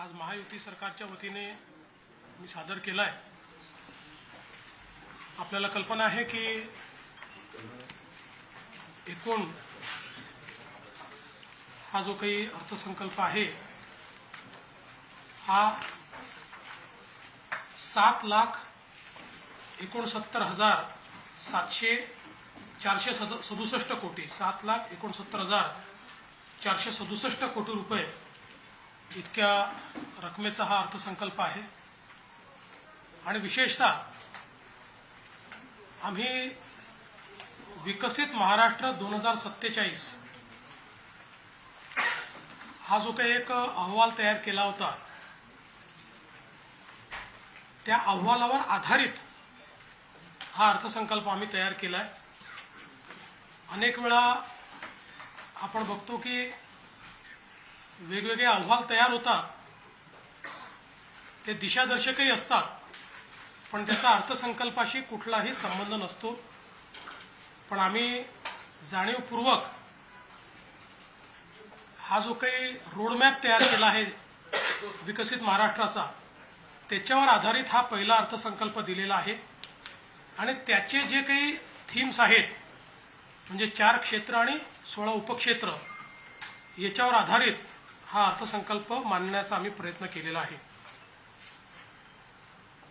आज महायुती सरकारच्या वतीने मी सादर केला आहे। आपल्याला कल्पना आहे की एकूण हा जो काही अर्थसंकल्प आहे हा 7,69,467 कोटी 7,69,467 कोटी रुपये इतक्या रकमेचा हा अर्थसंकल्प आहे। आणि विशेषतः आम्ही विकसित महाराष्ट्र 2047 हा जो काही एक अहवाल तयार केला होता त्या अहवालावर आधारित हा अर्थसंकल्प आम्ही तयार केलाय। अनेक वेळा आपण बघतो की वेगवेगळे अहवाल तयार होतात, ते दिशादर्शकही असतात, पण त्याचा अर्थसंकल्पाशी कुठलाही संबंध नसतो। पण आम्ही जाणीवपूर्वक हा जो काही रोडमॅप तयार केला आहे विकसित महाराष्ट्राचा, त्याच्यावर आधारित हा पहिला अर्थसंकल्प दिलेला आहे। आणि त्याचे जे काही थीम्स आहेत म्हणजे 4 क्षेत्र आणि 16 उपक्षेत्र याच्यावर आधारित हा अर्थसंकल्प मांडण्याचा आम्ही प्रयत्न केलेला आहे।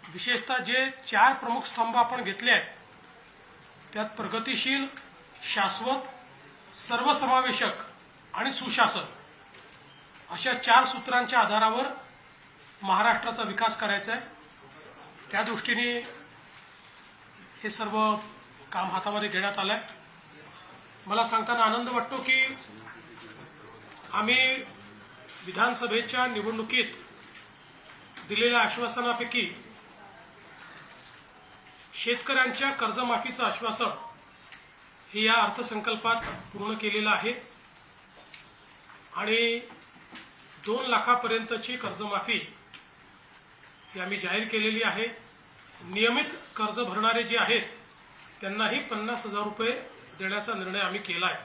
विशेषतः जे 4 प्रमुख स्तंभ आपण घेतले आहेत त्यात प्रगतिशील, शाश्वत, सर्वसमावेशक आणि सुशासन अशा 4 सूत्रांच्या आधारावर महाराष्ट्राचा विकास करायचा आहे। त्या दृष्टीने हे सर्व काम हातामध्ये घेण्यात आलंय। मला सांगताना आनंद वाटतो की आम्ही विधानसभेच्या निवडणुकीत दिलेल्या आश्वासनापैकी शेतकऱ्यांच्या कर्जमाफीचं आश्वासन हे या अर्थसंकल्पात पूर्ण केलेलं आहे। आणि 2 लाखापर्यंतची कर्जमाफी ही आम्ही जाहीर केलेली आहे। नियमित कर्ज भरणारे जे आहेत त्यांनाही 50,000 रुपये देण्याचा निर्णय आम्ही केला आहे।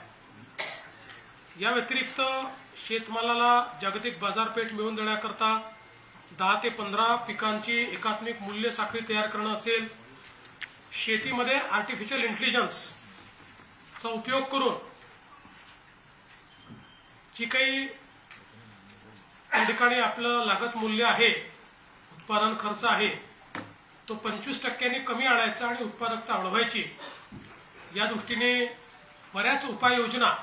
या व्यतिरिक्त शेतमालाला जागतिक बाजारपेठ मिळवून देण्याकरता 10 ते 15 पिकांची एकात्मिक मूल्य साखळी तयार करणं असेल, शेतीमध्ये आर्टिफिशियल इंटेलिजन्सचा उपयोग करून जी काही त्या ठिकाणी आपलं लागत मूल्य आहे, उत्पादन खर्च आहे, तो 25% कमी आणायचा आणि उत्पादकता वाढवायची, या दृष्टीने बऱ्याच उपाययोजना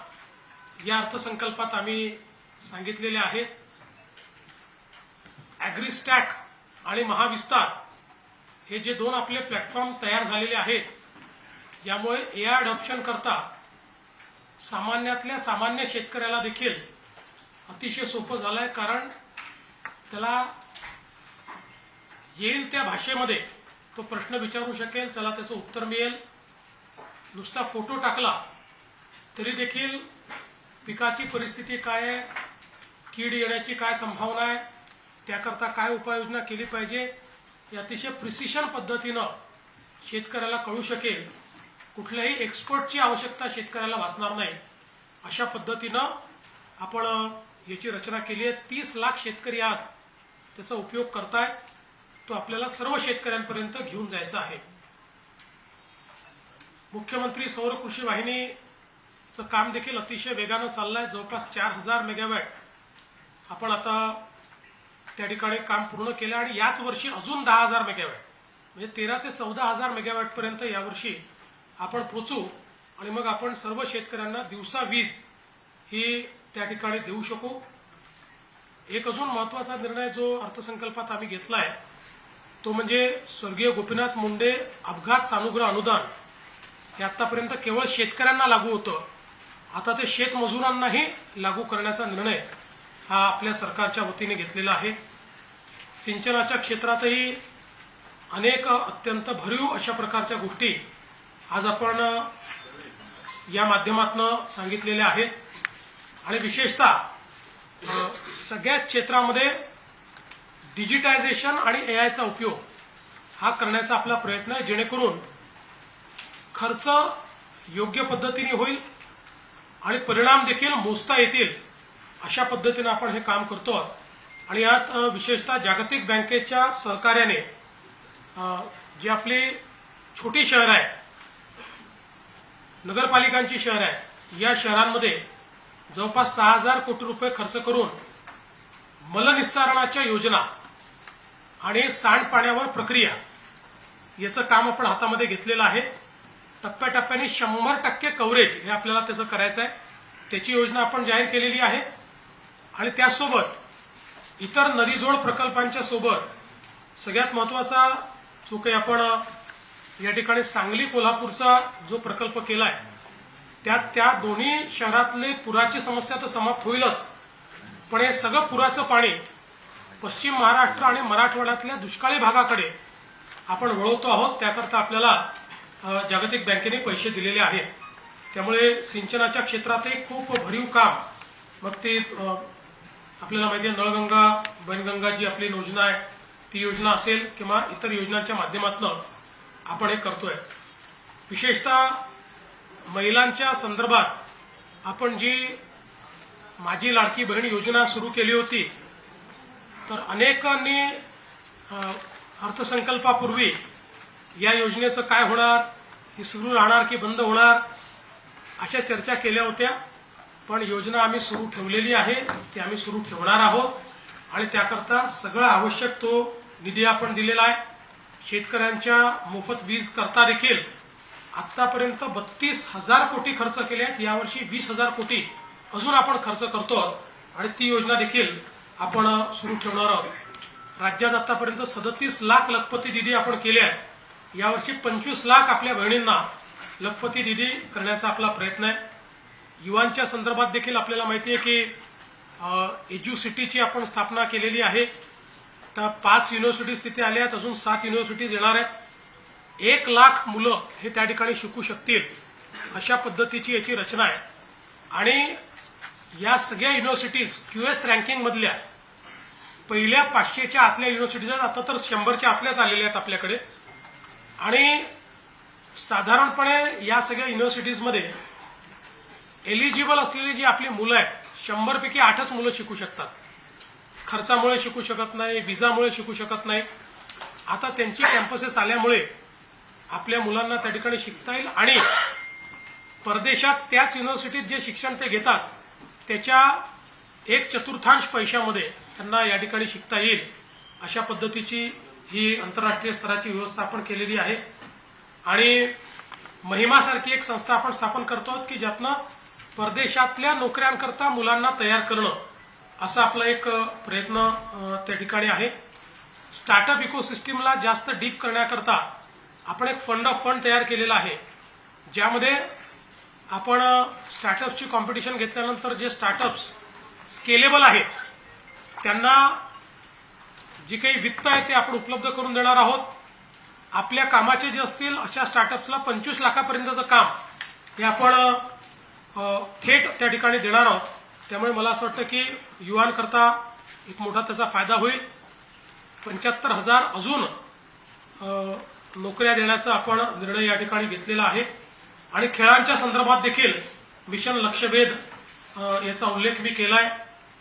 या अर्थसंकल्पात आम्ही सांगितलेल्या आहेत। ॲग्रीस्टॅक आणि महाविस्तार हे जे 2 आपले प्लॅटफॉर्म तयार झालेले आहेत, यामुळे एआय अडॉप्शन करता सामान्यातल्या सामान्य शेतकऱ्याला देखील अतिशय सोपं झालंय। कारण त्याला येईल त्या भाषेमध्ये तो प्रश्न विचारू शकेल, त्याला त्याचं उत्तर मिळेल। नुसता फोटो टाकला तरी देखील पिकाची परिस्थिती काय आहे, कीड येण्याची काय संभावना आहे, त्याकरता काय उपाययोजना केली पाहिजे, हे अतिशय प्रिसिशन पद्धतीनं शेतकऱ्याला कळू शकेल। कुठल्याही एक्सपर्टची आवश्यकता शेतकऱ्याला भासणार नाही, अशा पद्धतीनं आपण याची रचना केली आहे। 30 लाख शेतकरी आज त्याचा उपयोग करतायत, तो आपल्याला सर्व शेतकऱ्यांपर्यंत घेऊन जायचा आहे। मुख्यमंत्री सौर कृषी वाहिनीचं काम देखील अतिशय वेगानं चाललंय। जवळपास 4000 मेगावॅट आपण आता त्या ठिकाणी काम पूर्ण केलं आणि याच वर्षी अजून 10,000 मेगावॅट म्हणजे 13 ते 14,000 मेगावॅट पर्यंत यावर्षी आपण पोहोचू आणि मग आपण सर्व शेतकऱ्यांना दिवसा वीज ही त्या ठिकाणी देऊ शकू। एक अजून महत्त्वाचा निर्णय जो अर्थसंकल्पात आम्ही घेतलाय तो म्हणजे स्वर्गीय गोपीनाथ मुंडे अपघात सानुग्रह अनुदान हे आतापर्यंत केवळ शेतकऱ्यांना लागू होतं, आता ते शेतमजुरांनाही लागू करण्याचा निर्णय हा आपल्या सरकारच्या वतीने घेतलेला आहे। सिंचनाच्या क्षेत्रातही अनेक अत्यंत भरीव अशा प्रकारच्या गोष्टी आज आपण या माध्यमातून सांगितलेल्या आहेत। आणि विशेषतः सगळ्याच क्षेत्रामध्ये डिजिटायझेशन आणि एआयचा उपयोग हा करण्याचा आपला प्रयत्न आहे, जेणेकरून खर्च योग्य पद्धतीने होईल आणि परिणाम देखील मोजता येतील अशा पद्धतीने आपण हे काम करतो। आणि यात विशेषतः जागतिक बँकेच्या सहकार्याने जी आपली छोटी शहर आहे, नगरपालिकांची शहर आहे, या शहरांमध्ये जवळपास 6000 कोटी रुपये खर्च करून मलनिस्सारणाच्या योजना आणि सांडपाण्यावर प्रक्रिया याचं काम आपण हातामध्ये घेतलेलं आहे. टप्प्याटप्प्याने 100% कव्हरेज हे आपल्याला त्याचं करायचं आहे. त्याची योजना आपण जाहीर केलेली आहे. आणि त्यासोबत इतर नदीजोड प्रकल्पांच्या सोबत सगळ्यात महत्वाचा जो काही आपण या ठिकाणी सांगली कोल्हापूरचा जो प्रकल्प केलाय, त्यात त्या दोन्ही शहरातले पुराची समस्या तर समाप्त होईलच, पण हे सगळं पुराचं पाणी पश्चिम महाराष्ट्र आणि मराठवाड्यातल्या दुष्काळी भागाकडे आपण वळवतो आहोत. त्याकरता आपल्याला जागतिक बँकेने पैसे दिलेले आहेत. त्यामुळे सिंचनाच्या क्षेत्रातही खूप भरीव काम, मग ती आपल्याला माहिती आहे नळगंगा वैनगंगा जी आपली योजना आहे ती योजना असेल किंवा इतर योजनांच्या माध्यमातून आपण हे करतोय. विशेषतः महिलांच्या संदर्भात आपण जी माझी लाडकी बहीण योजना सुरू केली होती, तर अनेकांनी अर्थसंकल्पापूर्वी या योजनेचं काय होणार, ही सुरू राहणार की बंद होणार, अशा चर्चा केल्या होत्या. पण योजना आम्ही सुरू ठेवलेली आहे, ती आम्ही सुरू ठेवणार आहोत आणि त्याकरता सगळं आवश्यक तो निधी आपण दिलेला आहे. शेतकऱ्यांच्या मोफत वीज करता देखील आतापर्यंत 32,000 कोटी खर्च केले आहेत. यावर्षी 20,000 कोटी अजून आपण खर्च करतो आणि ती योजना देखील आपण सुरू ठेवणार आहोत. राज्यात आतापर्यंत 37 लाख लखपती दिदी आपण केले आहेत. यावर्षी 25 लाख आपल्या बहिणींना लखपती दिदी करण्याचा आपला प्रयत्न आहे. युवांच्या संदर्भात देखील आपल्याला माहिती आहे की एज्युसिटीची आपण स्थापना केलेली आहे. तर 5 युनिव्हर्सिटीज तिथे आल्या आहेत, अजून 7 युनिव्हर्सिटीज येणार आहेत. 1 लाख मुलं हे त्या ठिकाणी शिकू शकतील अशा पद्धतीची याची रचना आहे. आणि या सगळ्या युनिव्हर्सिटीज QS रँकिंग मधल्या पहिल्या 500च्या आतल्या युनिव्हर्सिटीज आहेत. आता तर 100च्या आतल्याच आलेल्या आहेत आपल्याकडे. आणि साधारणपणे या सगळ्या युनिव्हर्सिटीजमध्ये एलिजिबल असलेली जी आपली मुलं आहेत, 100 पैकी 8च मुलं शिकू शकतात. खर्चामुळे शिकू शकत नाही, विजामुळे शिकू शकत नाही. आता त्यांची कॅम्पसेस आल्यामुळे आपल्या मुलांना त्या ठिकाणी शिकता येईल आणि परदेशात त्याच युनिव्हर्सिटीत जे शिक्षण ते घेतात त्याच्या 1/4 पैशामध्ये त्यांना या ठिकाणी शिकता येईल अशा पद्धतीची ही आंतरराष्ट्रीय स्तराची व्यवस्था आपण केलेली आहे. आणि महिमासारखी एक संस्था आपण स्थापन करतो की ज्यातनं परदेशातल्या नोकऱ्यांकरता मुलांना तयार करणं असा आपला एक प्रयत्न त्या ठिकाणी आहे. स्टार्टअप इकोसिस्टीमला जास्त डीप करण्याकरता आपण एक फंड ऑफ फंड तयार केलेला आहे, ज्यामध्ये आपण स्टार्टअपची कॉम्पिटिशन घेतल्यानंतर जे स्टार्टअप्स स्केलेबल आहेत त्यांना जी काही वित्त आहे ते आपण उपलब्ध करून देणार आहोत. आपल्या कामाचे जे असतील अशा स्टार्टअप्सला 25 लाखापर्यंतचं काम हे आपण थेट त्या ठिकाणी देणार आहोत. त्यामुळे मला असं वाटतं की युवांकरता एक मोठा त्याचा फायदा होईल. 75,000 अजून नोकऱ्या देण्याचा आपण निर्णय या ठिकाणी घेतलेला आहे. आणि खेळांच्या संदर्भात देखील मिशन लक्षवेध याचा उल्लेख मी केलाय.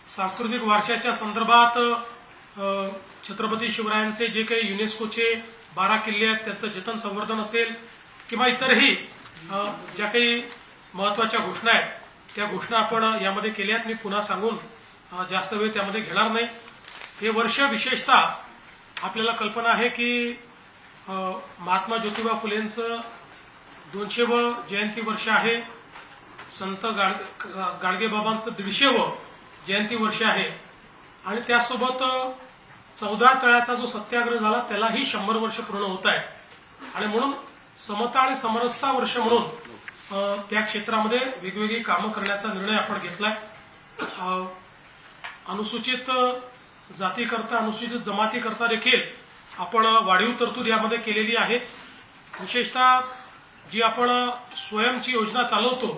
सांस्कृतिक वारशाच्या संदर्भात छत्रपती शिवरायांचे जे काही युनेस्कोचे 12 किल्ले आहेत त्याचं जतन संवर्धन असेल किंवा इतरही ज्या काही महत्वाच्या घोषणा आहेत त्या घोषणा आपण यामध्ये केल्या आहेत. मी पुन्हा सांगून जास्त वेळ त्यामध्ये घेणार नाही. हे वर्ष विशेषतः आपल्याला कल्पना आहे की महात्मा ज्योतिबा फुलेंचं 200वे जयंती वर्ष आहे. संत गाडगेबाबांचं 150वे जयंती वर्ष आहे. आणि त्यासोबत 14 तळ्याचा जो सत्याग्रह झाला त्यालाही 100 वर्ष पूर्ण होत आहे. आणि म्हणून समता आणि समरसता वर्ष म्हणून त्या क्षेत्रामध्ये वेगवेगळी कामं करण्याचा निर्णय आपण घेतलाय. अनुसूचित जातीकरता, अनुसूचित जमातीकरता देखील आपण वाढीव तरतूद यामध्ये केलेली आहे. विशेषतः जी आपण स्वयंची योजना चालवतो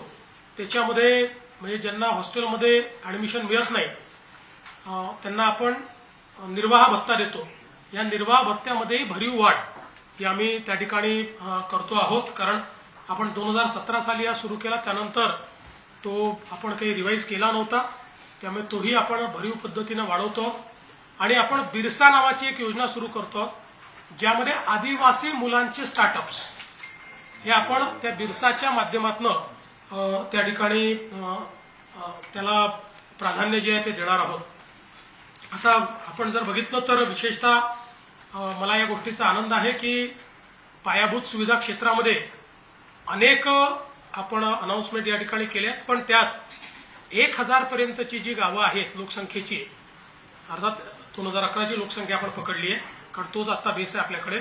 त्याच्यामध्ये म्हणजे ज्यांना हॉस्टेलमध्ये ऍडमिशन मिळत नाही त्यांना आपण निर्वाह भत्ता देतो. या निर्वाह भत्त्यामध्येही भरीव वाढ ही आम्ही त्या ठिकाणी करतो आहोत. कारण आपण 2017 साली हा सुरू केला, त्यानंतर तो आपण काही रिवाईज केला नव्हता, त्यामुळे तोही आपण भरीव पद्धतीने वाढवतो. आणि आपण बिरसा नावाची एक योजना सुरू करतो ज्यामध्ये आदिवासी मुलांचे स्टार्टअप्स हे आपण त्या बिरसाच्या माध्यमातून त्या ठिकाणी त्याला प्राधान्य जे आहे ते देणार आहोत। आता आपण जर बघितलं तर विशेषतः मला या गोष्टीचा आनंद आहे की पायाभूत सुविधा क्षेत्रामध्ये अनेक आपण अनाउन्समेंट या ठिकाणी केल्या, पण त्यात 1000 पर्यंतची जी गावं आहेत लोकसंख्येची, अर्थात 2011ची लोकसंख्या आपण पकडली आहे कारण तोच आता बेस आहे आपल्याकडे,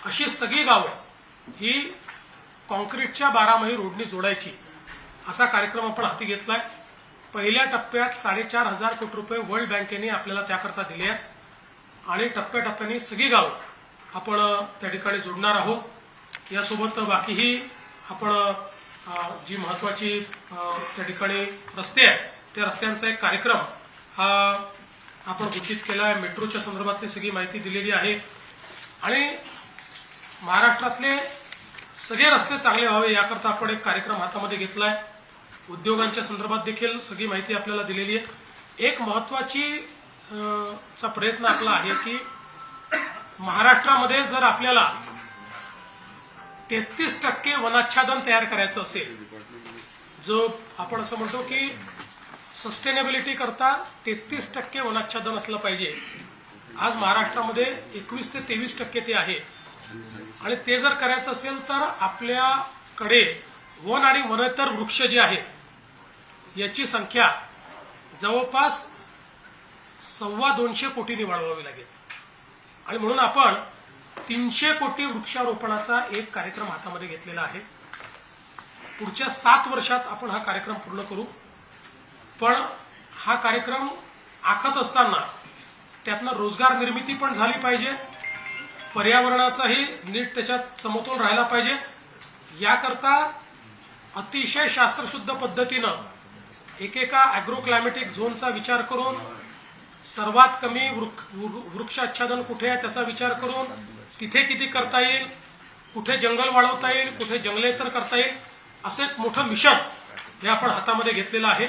अशी सगळी गावं ही कॉन्क्रीटच्या 12 रोडनी जोडायची असा कार्यक्रम आपण हाती घेतलाय। पहिल्या टप्प्यात 4500 कोटी रुपये वर्ल्ड बँकेने आपल्याला त्याकरता दिले आहेत आणि टप्प्याटप्प्याने सगळी गावं आपण त्या ठिकाणी जोडणार आहोत। यासोबत बाकीही आपण जी महत्वाची त्या ठिकाणी रस्ते आहेत त्या रस्त्यांचा एक कार्यक्रम हा आपण घोषित केला आहे। मेट्रोच्या संदर्भातली सगळी माहिती दिलेली आहे आणि महाराष्ट्रातले सगळे रस्ते चांगले व्हावे याकरता आपण एक कार्यक्रम हातामध्ये घेतलाय। उद्योगांच्या संदर्भात देखील सगळी माहिती आपल्याला दिलेली आहे। एक महत्वाची चा प्रयत्न आपला आहे की महाराष्ट्रामध्ये जर आपल्याला 33% वनाच्छादन तयार करायचं असेल, जो आपण असं म्हणतो की सस्टेनेबिलिटी करता 33% वनाच्छादन असलं पाहिजे। आज महाराष्ट्रामध्ये 21 ते 23% ते आहे आणि ते जर करायचं असेल तर आपल्याकडे वन आणि वनेतर वृक्ष जे आहेत याची संख्या जवळपास 225 कोटींनी वाढवावी लागेल आणि म्हणून आपण 300 कोटी वृक्षारोपणाचा एक कार्यक्रम हातामध्ये घेतलेला आहे। पुढच्या 7 वर्षात आपण हा कार्यक्रम पूर्ण करू, पण हा कार्यक्रम आखत असताना त्यातनं रोजगार निर्मिती पण झाली पाहिजे, पर्यावरणाचाही नीट त्याच्यात समतोल राहिला पाहिजे। याकरता अतिशय शास्त्रशुद्ध पद्धतीनं एकेका अॅग्रो क्लायमॅटिक झोनचा विचार करून सर्वात कमी वृक्षाच्छादन कुठे आहे त्याचा विचार करून तिथे किती करता येईल, कुठे जंगल वाढवता येईल, कुठे जंगलेतर करता येईल, असं एक मोठं मिशन हे आपण हातामध्ये घेतलेलं आहे।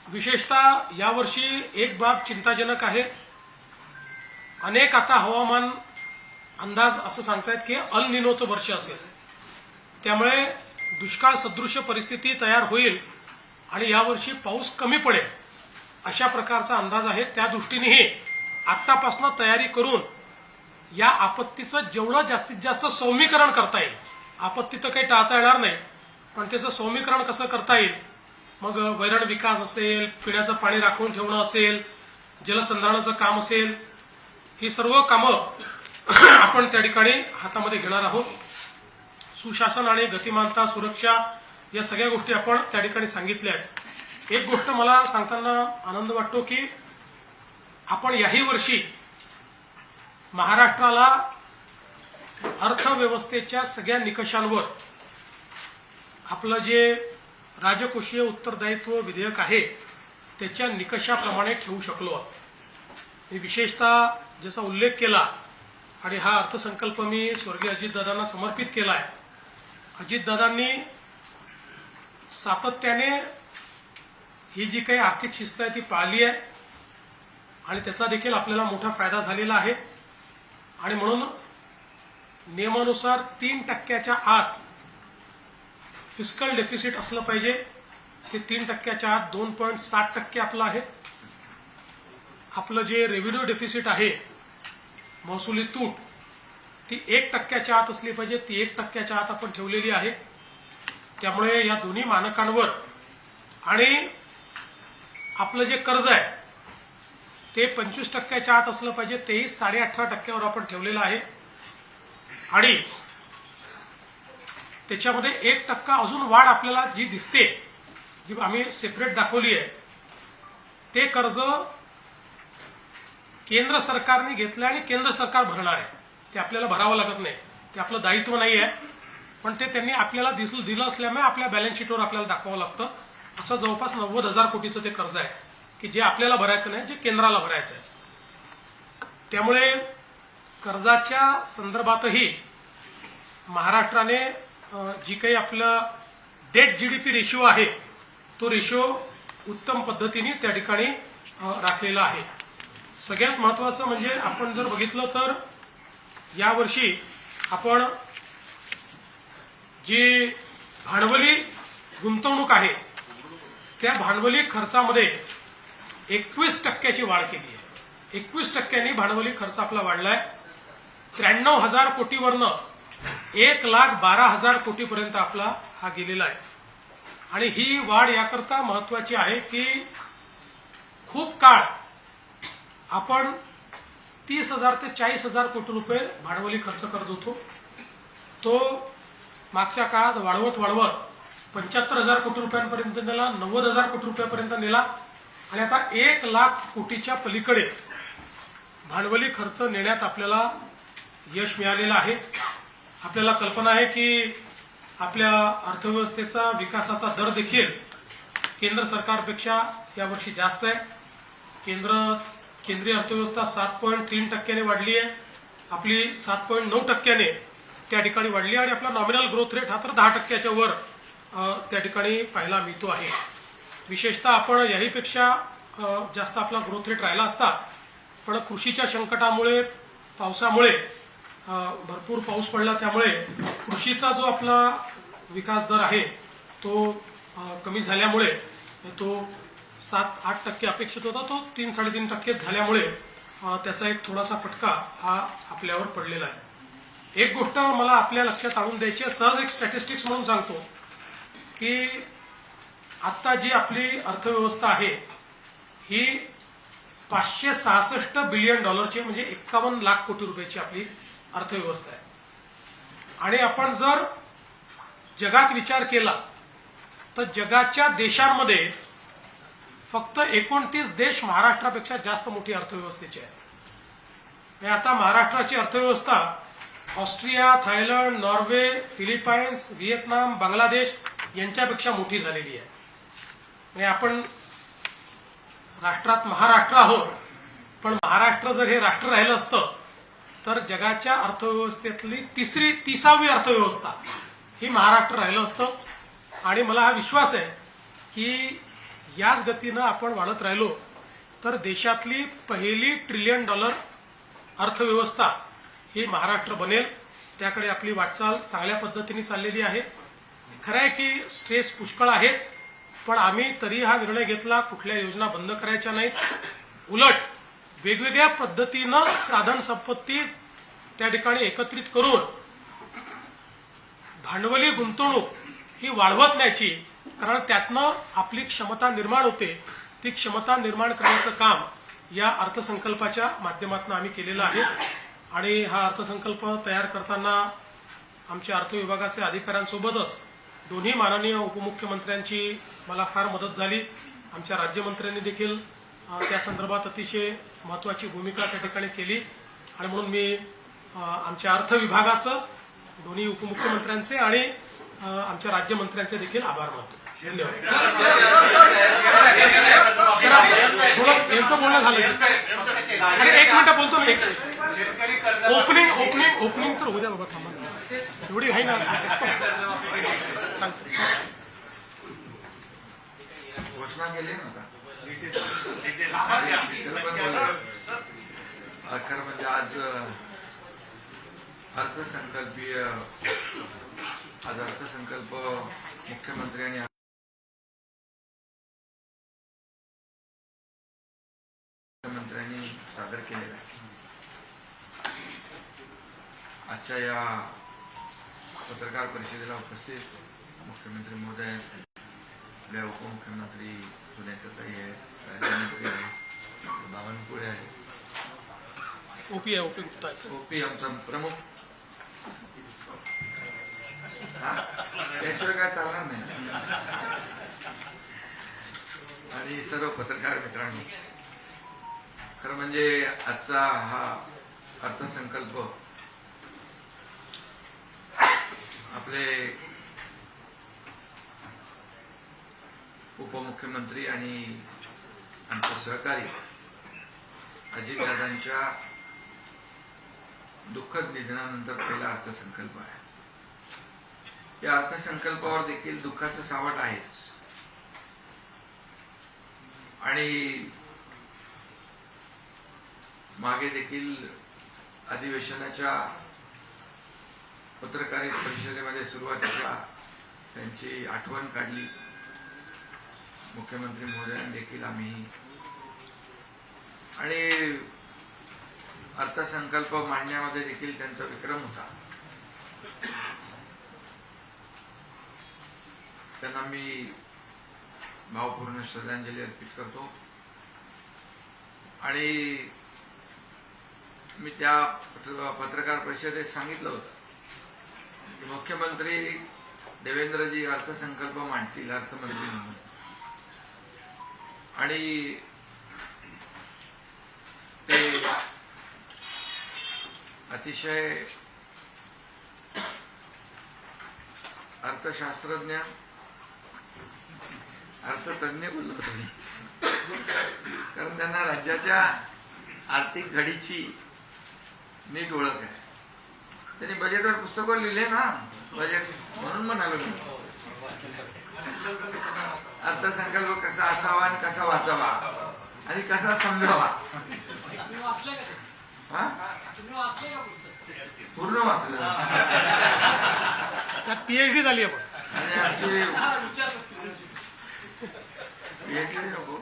विशेषतः यावर्षी एक बाब चिंताजनक आहे। अनेक आता हवामान अंदाज असं सांगतायत की अल निनोचं वर्ष असेल, त्यामुळे दुष्काळ सदृश परिस्थिती तयार होईल आणि यावर्षी पाऊस कमी पडेल अशा प्रकारचा अंदाज आहे। त्या दृष्टीनेही आत्तापासून तयारी करून या आपत्तीचं जेवढं जास्तीत जास्त सौम्यीकरण करता येईल, आपत्ती तर काही टाळता येणार नाही पण त्याचं सौम्यीकरण कसं करता येईल, मग वैरण विकास असेल, पिण्याचं पाणी राखून ठेवणं असेल, जलसंधारणाचं काम असेल, ही सर्व कामं आपण त्या ठिकाणी हातामध्ये घेणार आहोत। सुशासन आणि गतिमानता, सुरक्षा या सगळ्या गोष्टी आपण त्या ठिकाणी सांगितल्या आहेत। एक गोष्ट मला सांगताना आनंद वाटतो की आपण याही वर्षी महाराष्ट्राला अर्थव्यवस्थेच्या सगळ्या निकषांवर आपलं जे राजकोषीय उत्तरदायित्व विधेयक आहे त्याच्या निकषाप्रमाणे ठेवू शकलो आहोत। मी विशेषतः ज्याचा उल्लेख केला आणि हा अर्थसंकल्प मी स्वर्गीय अजितदादांना समर्पित केला आहे। अजितदादांनी सातत्याने ही जी काही आर्थिक शिस्त आहे ती पाळली आहे आणि त्याचा देखील आपल्याला मोठा फायदा झालेला आहे आणि म्हणून नियमानुसार 3% आत फिस्कल डेफिसिट असलं पाहिजे। ते 3% आत 2.7% आपलं आहे। आपलं जे रेव्हेन्यू डेफिसिट आहे, महसुली तूट, ती 1% आत असली पाहिजे, ती 1% आत आपण ठेवलेली आहे। त्यामुळे या दोन्ही मानकांवर आणि आपलं जे कर्ज आहे ते 25% आत असलं पाहिजे, तेही 18.5% आपण ठेवलेलं आहे आणि त्याच्यामध्ये 1% अजून वाढ आपल्याला जी दिसते, जी आम्ही सेपरेट दाखवली आहे, ते कर्ज केंद्र सरकारने घेतलं आणि केंद्र सरकार भरणार आहे। ते आपल्याला भरावं लागत नाही, ते आपलं दायित्व नाही आहे, पण ते त्यांनी आपल्याला दिलं असल्यामुळे आपल्या बॅलन्स शीटवर आपल्याला दाखवावं लागतं। असं जवळपास 90,000 कोटीचं ते कर्ज आहे की जे आपल्याला भरायचं नाही, जे केंद्राला भरायचं आहे। त्यामुळे कर्जाच्या संदर्भातही महाराष्ट्राने जी काही आपलं डेट जीडीपी रेशिओ आहे तो रेशिओ उत्तम पद्धतीने त्या ठिकाणी राखलेला आहे। सगळ्यात महत्त्वाचं म्हणजे आपण जर बघितलं तर यावर्षी आपण जी भांडवली गुंतवणूक आहे त्या भांडवली खर्चामध्ये 21% वाढ केली आहे। 21% भांडवली खर्च आपला वाढलाय। 93,000 कोटीवरनं 1,12,000 कोटीपर्यंत आपला हा गेलेला आहे। आणि ही वाढ याकरता महत्वाची आहे की खूप काळ आपण 30,000 ते 40,000 कोटी रुपये भांडवली खर्च करत होतो। तो मागच्या काळात वाढवत 75,000 कोटी रुपयांपर्यंत नेला, 90,000 कोटी रुपयापर्यंत नेला आणि आता 1,00,000 कोटीच्या पलीकडे भांडवली खर्च नेण्यात आपल्याला यश मिळालेलं आहे। आपल्याला कल्पना आहे की आपल्या अर्थव्यवस्थेचा विकासाचा दर देखील केंद्र सरकारपेक्षा यावर्षी जास्त आहे। केंद्रीय अर्थव्यवस्था 7.3% वाढली आहे, आपली 7.9% त्या ठिकाणी वाढली आणि आपला नॉमिनल ग्रोथ रेट हा तर 10%च्या वर त्या ठिकाणी पाहायला मिळतो आहे। विशेषतः आपण याहीपेक्षा जास्त आपला ग्रोथ रेट राहिला असता, पण कृषीच्या संकटामुळे पावसामुळे भरपूर पाऊस पडला त्यामुळे कृषीचा जो आपला विकास दर आहे तो कमी झाल्यामुळे तो 7-8% अपेक्षित होता, तो 3-3.5% झाल्यामुळे त्याचा एक थोडासा फटका हा आपल्यावर पडलेला आहे। एक गोष्ट मला आपल्या लक्षात आणून द्यायची आहे, सहज एक स्टॅटिस्टिक्स म्हणून सांगतो की आता जी आपली अर्थव्यवस्था आहे ही $566 बिलियन म्हणजे 51 लाख कोटी रुपयाची आपली अर्थव्यवस्था आहे। आणि आपण जर जगात विचार केला तर जगाच्या देशांमध्ये फक्त 29 देश महाराष्ट्रापेक्षा जास्त मोठी अर्थव्यवस्थेचे आहे। आता महाराष्ट्राची अर्थव्यवस्था Austria, Thailand, Norway, Philippines, Vietnam, Bangladesh यांच्यापेक्षा मोठी झालेली आहे। म्हणजे आपण राष्ट्रात महाराष्ट्र आहोत, पण महाराष्ट्र जर हे राष्ट्र राहिलं असतं तर जगाच्या अर्थव्यवस्थेतली 30वी अर्थव्यवस्था ही महाराष्ट्र राहिलं असतं। आणि मला हा विश्वास आहे की याच गतीनं आपण वाढत राहिलो तर देशातली पहिली $1 ट्रिलियन अर्थव्यवस्था ही महाराष्ट्र बनेल। त्याकडे आपली वाटचाल चांगल्या पद्धतीने चाललेली आहे। खरं आहे की स्ट्रेस पुष्कळ आहे, पण आम्ही तरी हा निर्णय घेतला कुठल्या योजना बंद करायच्या नाहीत, उलट वेगवेगळ्या पद्धतीनं साधन संपत्ती त्या ठिकाणी एकत्रित करून भांडवली गुंतवणूक ही वाढवत न्यायची, कारण त्यातनं आपली क्षमता निर्माण होते। ती क्षमता निर्माण करण्याचं काम या अर्थसंकल्पाच्या माध्यमातून आम्ही केलेलं आहे। आणि हा अर्थसंकल्प तयार करताना आमच्या अर्थ विभागाचे अधिकाऱ्यांसोबतच दोन्ही माननीय उपमुख्यमंत्र्यांची मला फार मदत झाली। आमच्या राज्यमंत्र्यांनी देखील त्या संदर्भात अतिशय महत्त्वाची भूमिका त्या ठिकाणी केली आणि म्हणून मी आमच्या अर्थ विभागाचं, दोन्ही उपमुख्यमंत्र्यांचे आणि आमच्या राज्यमंत्र्यांचे देखील आभार मानतो। धन्यवाद। यांचं बोलणं झालं आणि 1 मिनिट बोलतो मी। ओपनिंग तर उद्या बाबा, थांबा एवढी घाई ना घोषणा केली ना खरं म्हणजे आज अर्थसंकल्प मुख्यमंत्र्यांनी सादर केलेला आहे। आजच्या या पत्रकार परिषदेला उपस्थित मुख्यमंत्री महोदय, आपल्या उपमुख्यमंत्री सुनेत्रताई आहेत, राजनीपुरी आहे, बावनकुळे आहे, ओपी गुप्ता आहे, ओपी आमचा प्रमुख, त्याशिवाय काय चालणार नाही, आणि सर्व पत्रकार मित्रांनो, खरं म्हणजे आजचा हा अर्थसंकल्प आपले उपमुख्यमंत्री आणि आमचे सहकारी अजितदादांच्या दुःखद निधनानंतर पहिला अर्थसंकल्प आहे। या अर्थसंकल्पावर देखील दुःखाचं सावट आहेच आणि मागे देखील अधिवेशनाच्या पत्रकार परिषदेमध्ये सुरुवातीला त्यांची आठवण काढली. मुख्यमंत्री महोदयांनी देखील आम्ही आणि अर्थसंकल्प मांडण्यामध्ये देखील त्यांचा विक्रम होता. त्यांना मी भावपूर्ण श्रद्धांजली अर्पित करतो. आणि मी त्या पत्रकार परिषदेत सांगितलं होतं की मुख्यमंत्री देवेंद्रजी अर्थसंकल्प मांडतील अर्थमंत्री म्हणून, आणि ते अतिशय अर्थशास्त्रज्ञ अर्थतज्ञ बोललो तुम्ही, कारण त्यांना राज्याच्या आर्थिक घडीची नीट ओळख आहे. त्यांनी बजेटवर पुस्तकं लिहिले ना, बजेट म्हणून म्हणालो मी. अर्थसंकल्प कसा असावा आणि कसा वाचावा आणि कसा समजावा. पूर्ण वाचलं त्यात PhD झाली आपण. आणि आमची PhD नको.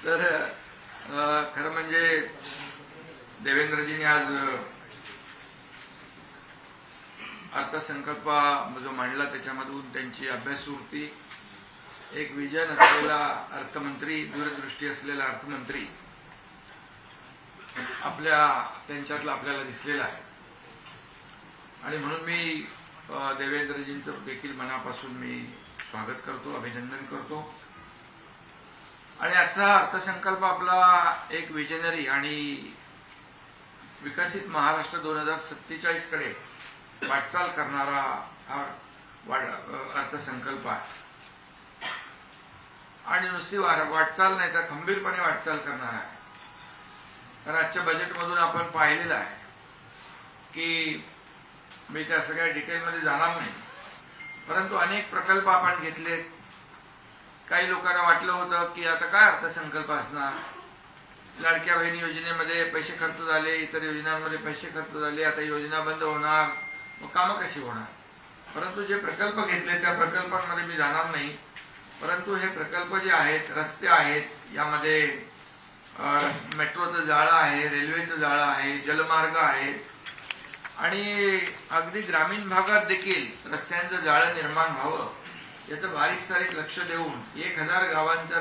तर खरं म्हणजे देवेंद्रजींनी आज अर्थसंकल्प जो मांडला त्याच्यामधून त्यांची अभ्यासवृत्ती, एक विजन असलेला अर्थमंत्री, दूरदृष्टी असलेला अर्थमंत्री त्यांच्यातला आपल्याला दिसलेला आहे. आणि म्हणून मी देवेंद्रजींचं देखील मनापासून मी स्वागत करतो, अभिनंदन करतो. आणि आजचा अर्थसंकल्प आपला एक विजनरी आणि विकसित महाराष्ट्र 2047 कडे वाटचाल करणारा हा अर्थसंकल्प आहे. आणि नुसती वाटचाल नाही तर खंबीरपणे वाटचाल करणार आहे. तर आजच्या बजेटमधून आपण पाहिलेलं आहे की मी त्या सगळ्या डिटेलमध्ये जाणार नाही, परंतु अनेक प्रकल्प आपण घेतलेत. काही लोकांना वाटलं होतं की आता काय अर्थसंकल्प असणार, लाडक्या बहिणी योजनेमध्ये पैसे खर्च झाले, इतर योजनांमध्ये पैसे खर्च झाले, आता योजना बंद होणार, मग कामं कशी होणार. परंतु जे प्रकल्प घेतले त्या प्रकल्पांमध्ये मी जाणार नाही. परंतु हे प्रकल्प जे आहेत, रस्ते आहेत, यामध्ये मेट्रोचं जाळं आहे, रेल्वेचं जाळं आहे, जलमार्ग आहे, आणि अगदी ग्रामीण भागात देखील रस्त्यांचं जाळं निर्माण व्हावं याचं बारीक सारीक लक्ष देऊन 1000 गावांच्या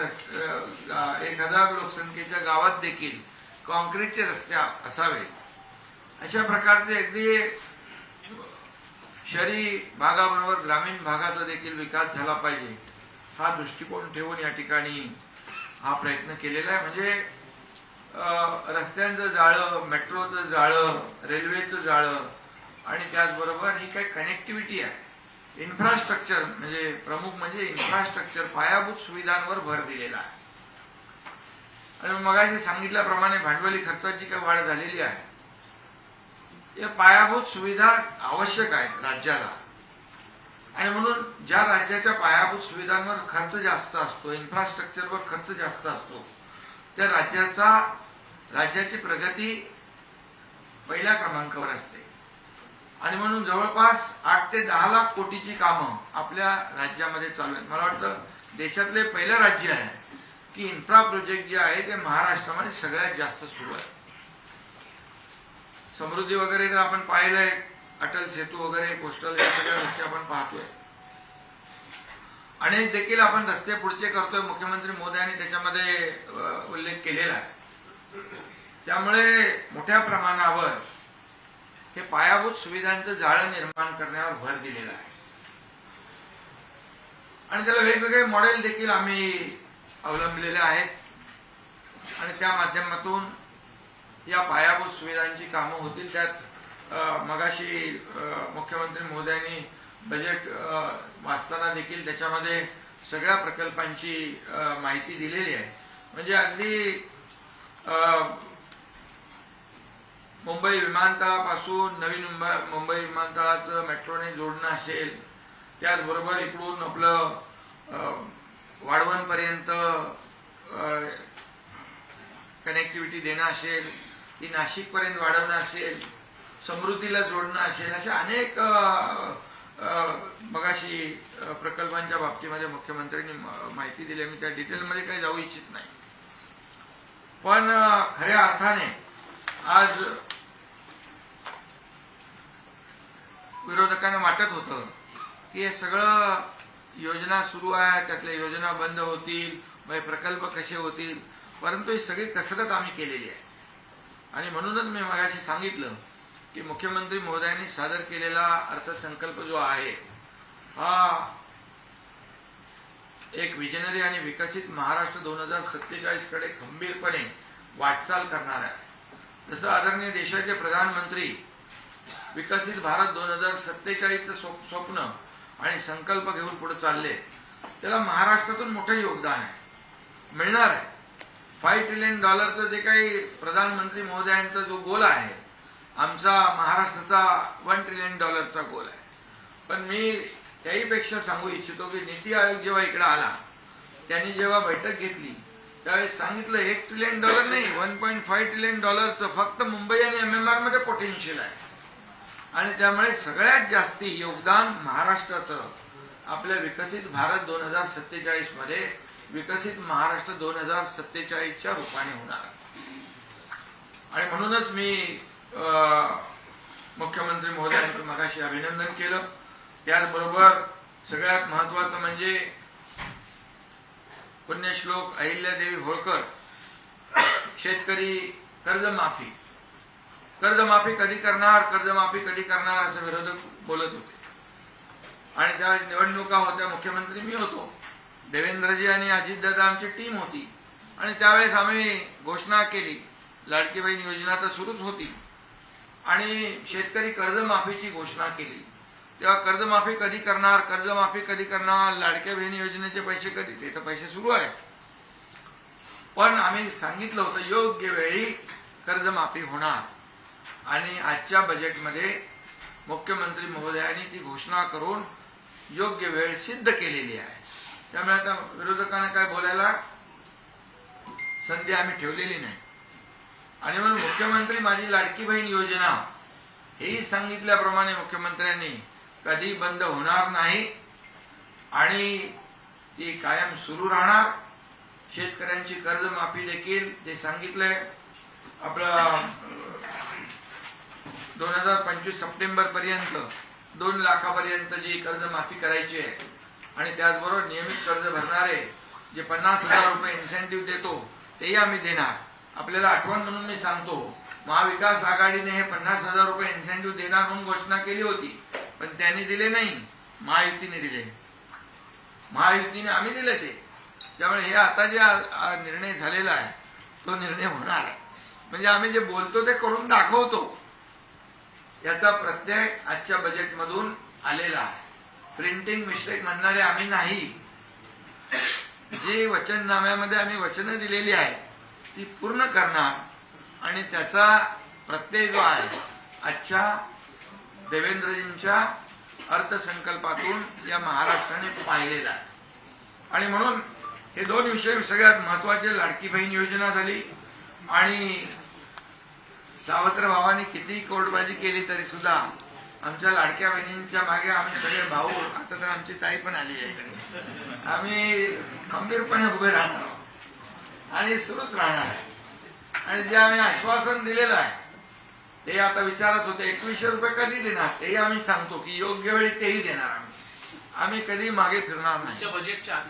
1000 लोकसंख्येच्या गावात देखील कॉन्क्रीटचे रस्ते असावे, अशा प्रकारचे अगदी शहरी भागाबरोबर ग्रामीण भागाचा देखील विकास झाला पाहिजे, हा दृष्टिकोन ठेवून या ठिकाणी हा प्रयत्न केलेला आहे. म्हणजे रस्त्यांचं जाळं, मेट्रोचं जाळं, रेल्वेचं जाळं, आणि त्याचबरोबर ही काही कनेक्टिव्हिटी आहे, इन्फ्रास्ट्रक्चर, म्हणजे प्रमुख म्हणजे इन्फ्रास्ट्रक्चर, पायाभूत सुविधांवर भर दिलेला आहे. आणि मगाशी सांगितल्याप्रमाणे भांडवली खर्चाची काही वाढ झालेली आहे. या पायाभूत सुविधा आवश्यक आहेत राज्याला, आणि म्हणून ज्या राज्याच्या पायाभूत सुविधांवर खर्च जास्त असतो, इन्फ्रास्ट्रक्चरवर खर्च जास्त असतो, त्या राज्याची प्रगती पहिल्या क्रमांकावर असते. आणि म्हणून जवळपास 8 ते 10 लाख कोटीची कामं आपल्या राज्यामध्ये चालू आहेत. मला वाटतं देशातले पहिलं राज्य आहे की इन्फ्रा प्रोजेक्ट जे आहे ते महाराष्ट्रामध्ये सगळ्यात जास्त सुरू आहे. समृद्धी वगैरे तर आपण पाहिलंय, अटल सेतू वगैरे, कोस्टल, या सगळ्या गोष्टी आपण पाहतोय. आणि देखील आपण रस्ते पुढचे करतोय, मुख्यमंत्री मोदयांनी त्याच्यामध्ये उल्लेख केलेला आहे. त्यामुळे मोठ्या प्रमाणावर हे पायाभूत सुविधांचं जाळं निर्माण करण्यावर भर दिलेला आहे. आणि त्याला वेगवेगळे मॉडेल देखील आम्ही अवलंबलेले आहेत. आणि त्या माध्यमातून या पायाभूत सुविधांची कामं होतील. त्यात मगाशी मुख्यमंत्री महोदयांनी बजेट वाचताना देखील त्याच्यामध्ये सगळ्या प्रकल्पांची माहिती दिलेली आहे. म्हणजे अगदी मुंबई विमानतळापासून नवीन मुंबई विमानतळाचं मेट्रोने जोडणं असेल, त्याचबरोबर इकडून आपलं वाढवणपर्यंत कनेक्टिव्हिटी देणं असेल, ती नाशिकपर्यंत वाढवणं असेल, समृद्धीला जोडणं असेल, अशा अनेक मगाशी प्रकल्पांच्या बाबतीमध्ये मुख्यमंत्र्यांनी माहिती दिली. मी त्या डिटेलमध्ये काही जाऊ इच्छित नाही. पण खऱ्या अर्थाने आज विरोधकांना वाटत होतं की हे सगळं योजना सुरू आहे, त्यातल्या योजना बंद होतील, मग प्रकल्प कसे होतील, परंतु ही सगळी कसरत आम्ही केलेली आहे. आणि म्हणूनच मी मगाशी सांगितलं की मुख्यमंत्री महोदयांनी सादर केलेला अर्थसंकल्प जो आहे हा एक विजनरी आणि विकसित महाराष्ट्र 2047 कडे खंबीरपणे वाटचाल करणार आहे. जसं आदरणीय देशाचे प्रधानमंत्री विकसित भारत 2047चं स्वप्न आणि संकल्प घेऊन पुढे चालले, त्याला महाराष्ट्रातून मोठं योगदान आहे, मिळणार आहे. $5 ट्रिलियन जे काही प्रधानमंत्री महोदयांचा जो गोल आहे, आमचा महाराष्ट्राचा $1 ट्रिलियन गोल आहे. पण मी त्याहीपेक्षा सांगू इच्छितो की नीती आयोग जेव्हा इकडे आला, त्यांनी जेव्हा बैठक घेतली त्यावेळेस सांगितलं $1 ट्रिलियन नाही, $1.5 ट्रिलियन फक्त मुंबई आणि MMR मध्ये पोटेन्शियल आहे. आणि त्यामुळे सगळ्यात जास्ती योगदान महाराष्ट्राचं आपल्या विकसित भारत 2047 मध्ये विकसित महाराष्ट्र 2047च्या रूपाने होणार. आणि म्हणूनच मी मुख्यमंत्री महोदयांचं मगाशी अभिनंदन केलं. त्याचबरोबर सगळ्यात महत्वाचं म्हणजे पुण्यश्लोक अहिल्यादेवी होळकर शेतकरी कर्जमाफी कधी करणार, कर्जमाफी कधी करणार असं विरोधक बोलत होते. आणि त्यावेळेस निवडणुका होत्या, मुख्यमंत्री मी होतो, देवेंद्रजी आणि अजितदादा आमची टीम होती. आणि त्यावेळेस आम्ही घोषणा केली, लाडकी बहीण योजना तर सुरूच होती आणि शेतकरी कर्जमाफीची घोषणा केली. तेव्हा कर्जमाफी कधी करणार, लाडक्या बहीण योजनेचे पैसे कधी, ते तर पैसे सुरू आहेत. पण आम्ही सांगितलं होतं योग्य वेळी कर्जमाफी होणार. आणि आजच्या बजेटमध्ये मुख्यमंत्री महोदयांनी ती घोषणा करून योग्य वेळ सिद्ध केलेली आहे. त्यामुळे आता विरोधकांना काय बोलायला संधी आम्ही ठेवलेली नाही. आणि म्हणून मुख्यमंत्री माझी लाडकी बहीण योजना हेही सांगितल्याप्रमाणे मुख्यमंत्र्यांनी कधी बंद होणार नाही आणि ती कायम सुरू राहणार. शेतकऱ्यांची कर्जमाफी देखील ते सांगितलंय, आपलं 2025 सप्टेंबर पर्यंत 2 लाखापर्यंत जी कर्जमाफी करायची आहे. आणि त्याचबरोबर नियमित कर्ज भरणारे जे 50,000 रुपये इन्सेंटिव्ह देतो तेही आम्ही देणार. आपल्याला आठवण म्हणून मी सांगतो, महाविकास आघाडीने हे 50,000 रुपये इन्सेंटिव्ह देणार म्हणून घोषणा केली होती, पण त्यांनी दिले नाही, महायुतीने दिले. महायुतीने आम्ही दिले ते. त्यामुळे हे आता जे निर्णय झालेला आहे तो निर्णय होणार आहे. म्हणजे आम्ही जे बोलतो ते करून दाखवतो, याचा प्रत्यय आजच्या बजेटमधून आलेला आहे. प्रिंटिंग मिस्टेक म्हणणारे आम्ही नाही. जे वचननाम्यामध्ये आम्ही वचनं दिलेली आहेत ती पूर्ण करणार आणि त्याचा प्रत्यय जो आहे आजच्या देवेंद्रजींच्या अर्थसंकल्पातून या महाराष्ट्राने पाहिलेला आहे. आणि म्हणून हे 2 विषय सगळ्यात महत्वाचे. लाडकी बहीण योजना झाली आणि सावत्र भावाने किती कोर्टबाजी केली तरी सुद्धा आमच्या लाडक्या बहिणींच्या मागे आम्ही सगळे भाऊ, आता तर आमची ताई पण आली आहे इकडे, आम्ही खंबीरपणे उभे राहणार आहोत आणि सुरूच राहणार आहे. आणि जे आम्ही आश्वासन दिलेलं आहे ते आता विचारत होते 2100 रुपये कधी देणार, तेही आम्ही सांगतो की योग्य वेळी तेही देणार. आम्ही कधी मागे फिरणार नाही. बजेटच्या आधी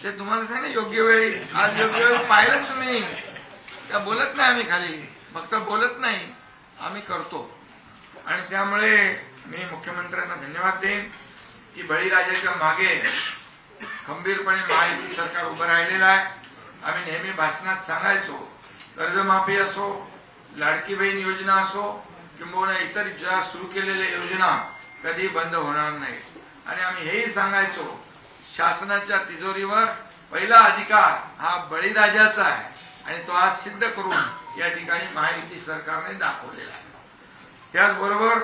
ते तुम्हाला सांग योग्य वेळी, आज योग्य वेळी पाहिलं तुम्ही, त्या बोलत नाही आम्ही खाली, फक्त बोलत नाही, आम्ही करतो. आणि त्यामुळे मी मुख्यमंत्र्यांना धन्यवाद देईन की बळीराजाच्या मागे खंबीरपणे महायुती सरकार उभं राहिलेलं आहे. आम्ही नेहमी भाषणात सांगायचो, कर्जमाफी असो, लाडकी बहीण योजना असो, किंबहुना इतर ज्या सुरू केलेल्या योजना कधी बंद होणार नाही. आणि आम्ही हेही सांगायचो, शासनाच्या तिजोरीवर पहिला अधिकार हा बळीराजाचा आहे आणि तो आज सिद्ध करून या ठिकाणी महायुती सरकारने दाखवलेला आहे. त्याचबरोबर